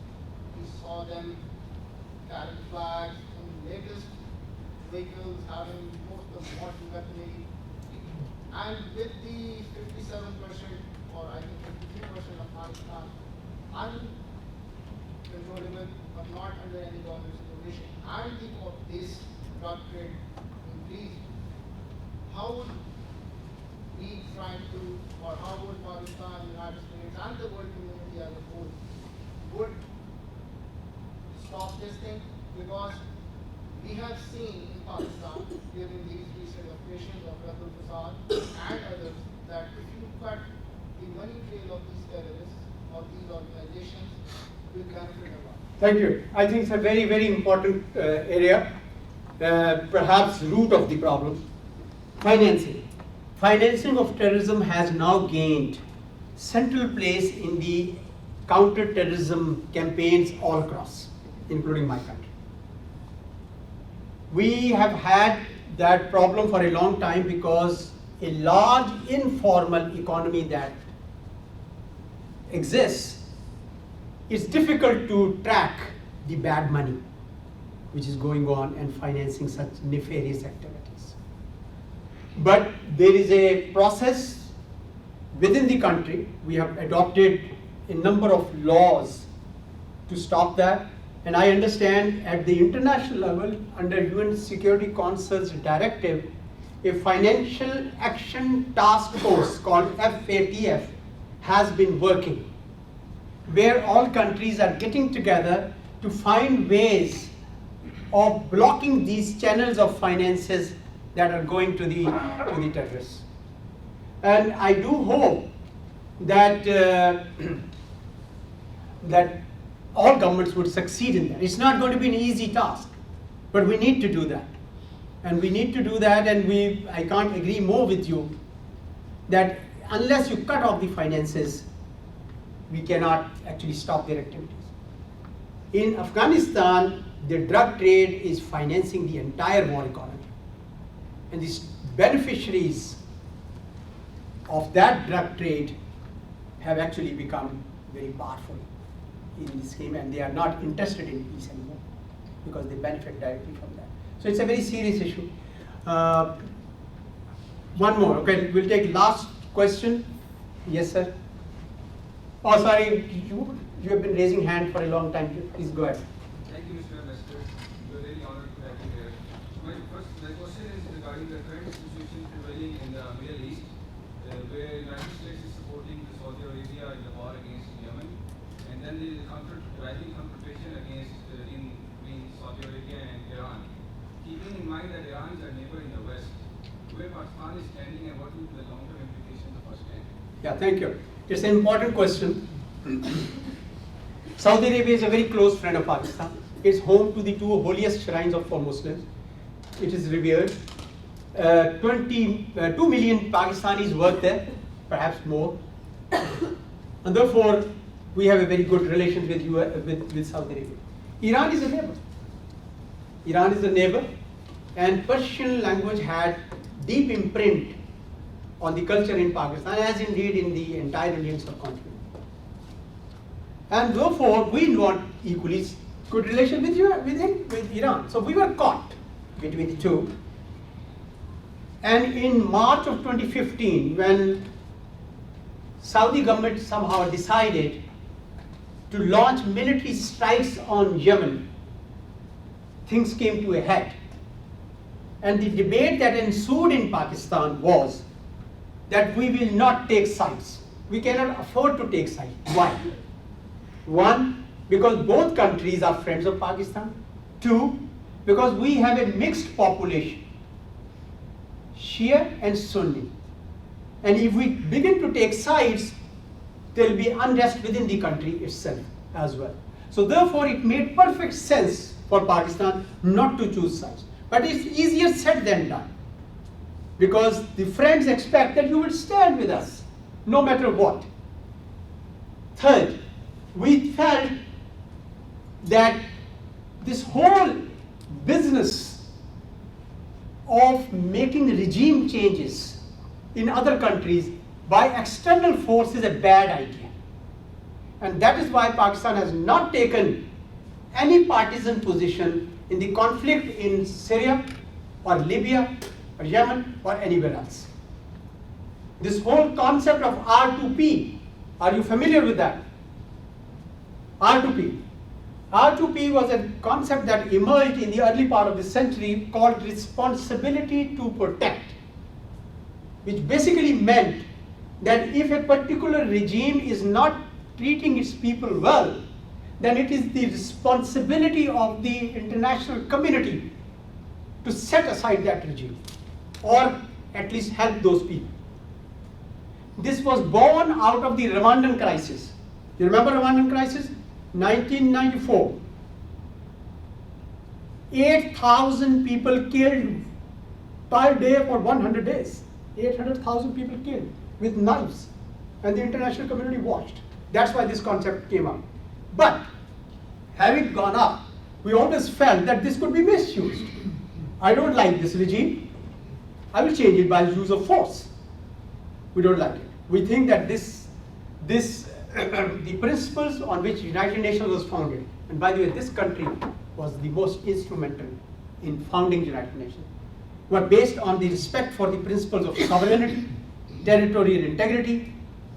We saw them carrying flags in latest vehicles, having most of the modern weaponry. And with the 57% or I think 53% of Pakistan uncontrollable but not under any government supervision, and this drug trade increased, how would we try to, or how would Pakistan, United States, and the world community as a whole would stop this thing? Because we have seen in Pakistan during these recent operations of Ratul Prasad and others that if you cut the money trail of these terrorists or these organizations, will benefit a lot. Thank you. I think it's a very, very important area, perhaps root of the problem. Financing. Financing of terrorism has now gained central place in the counter-terrorism campaigns all across, including my country. We have had that problem for a long time because a large informal economy that exists, it's difficult to track the bad money which is going on and financing such nefarious activities. But there is a process within the country. We have adopted a number of laws to stop that. And I understand at the international level, under UN Security Council's directive, a financial action task force called FATF has been working, where all countries are getting together to find ways of blocking these channels of finances that are going to the terrorists. And I do hope that that all governments would succeed in that. It's not going to be an easy task, but we need to do that. And we need to do that, and I can't agree more with you that unless you cut off the finances, we cannot actually stop their activities. In Afghanistan, the drug trade is financing the entire war economy. And these beneficiaries of that drug trade have actually become very powerful in this game, and they are not interested in peace anymore because they benefit directly from that. So it's a very serious issue. One more, okay, we'll take last question. Yes, sir. Oh, sorry, you have been raising hand for a long time. Please go ahead. Thank you, Mr. Ambassador. We are really honored to have you here. My question is regarding the current situation prevailing in the Middle East, where the United States is supporting Saudi Arabia in the war against Yemen, and then there is a rising confrontation against between Saudi Arabia and Iran. Keeping in mind that Iran is our neighbor in the West, where Pakistan is standing and what will be the long-term implications of our stand? Yeah, thank you. It's an important question. Saudi Arabia is a very close friend of Pakistan. It's home to the two holiest shrines for Muslims. It is revered. 2 million Pakistanis work there, perhaps more. And therefore, we have a very good relation with Saudi Arabia. Iran is a neighbor. Iran is a neighbor, and Persian language had deep imprint on the culture in Pakistan, as indeed in the entire Indian subcontinent. And therefore, we want equally good relation with Iran. So we were caught between the two. And in March of 2015, when Saudi government somehow decided to launch military strikes on Yemen, things came to a head. And the debate that ensued in Pakistan was that we will not take sides. We cannot afford to take sides. Why? One, because both countries are friends of Pakistan. Two, because we have a mixed population, Shia and Sunni. And if we begin to take sides, there will be unrest within the country itself as well. So therefore, it made perfect sense for Pakistan not to choose sides. But it's easier said than done, because the friends expect that you will stand with us, no matter what. Third, we felt that this whole business of making regime changes in other countries by external force is a bad idea. And that is why Pakistan has not taken any partisan position in the conflict in Syria or Libya or Yemen or anywhere else. This whole concept of R2P, are you familiar with that? R2P. R2P was a concept that emerged in the early part of the century called responsibility to protect, which basically meant that if a particular regime is not treating its people well, then it is the responsibility of the international community to set aside that regime, or at least help those people. This was born out of the Rwandan crisis. You remember Rwandan crisis? 1994. 8,000 people killed per day for 100 days. 800,000 people killed with knives, and the international community watched. That's why this concept came up. But having gone up, we always felt that this could be misused. I don't like this regime. I will change it by the use of force. We don't like it. We think that the principles on which United Nations was founded, and by the way, this country was the most instrumental in founding United Nations, were based on the respect for the principles of sovereignty, territorial integrity,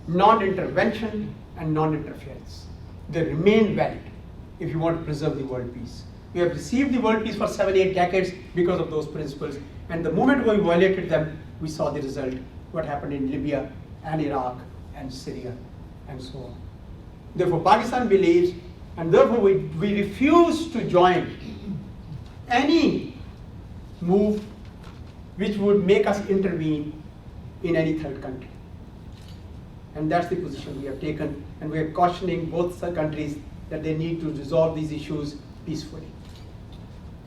non-intervention, and non-interference. They remain valid if you want to preserve the world peace. We have received the world peace for 7-8 decades because of those principles, and the moment we violated them, we saw the result, what happened in Libya and Iraq and Syria and so on. Therefore, Pakistan believes, and therefore we refuse to join any move which would make us intervene in any third country. And that's the position we have taken, and we are cautioning both countries that they need to resolve these issues peacefully.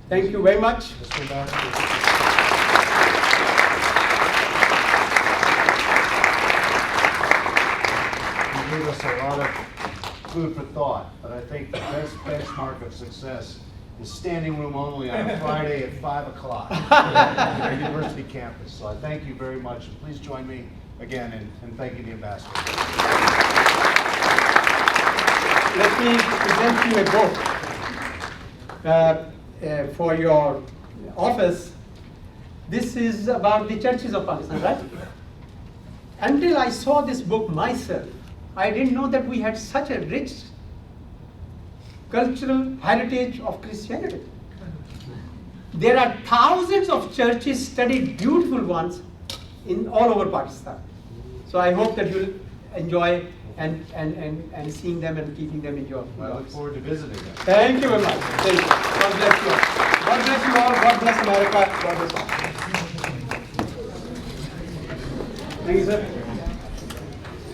Thank you very much. Mr. Ambassador. You gave us a lot of food for thought, but I think the best benchmark of success is standing room only on a Friday at 5 o'clock at our university campus. So I thank you very much, and please join me again in thanking the ambassador. Let me present you a book for your office. This is about the churches of Pakistan, right? Until I saw this book myself, I didn't know that we had such a rich cultural heritage of Christianity. There are thousands of churches studied, beautiful ones, in all over Pakistan. So I hope that you'll enjoy and seeing them and keeping them in your I look forward to visiting them. Thank you very much. Thank you. God bless you all. God bless you all. God bless America. God bless all. Thank you, sir.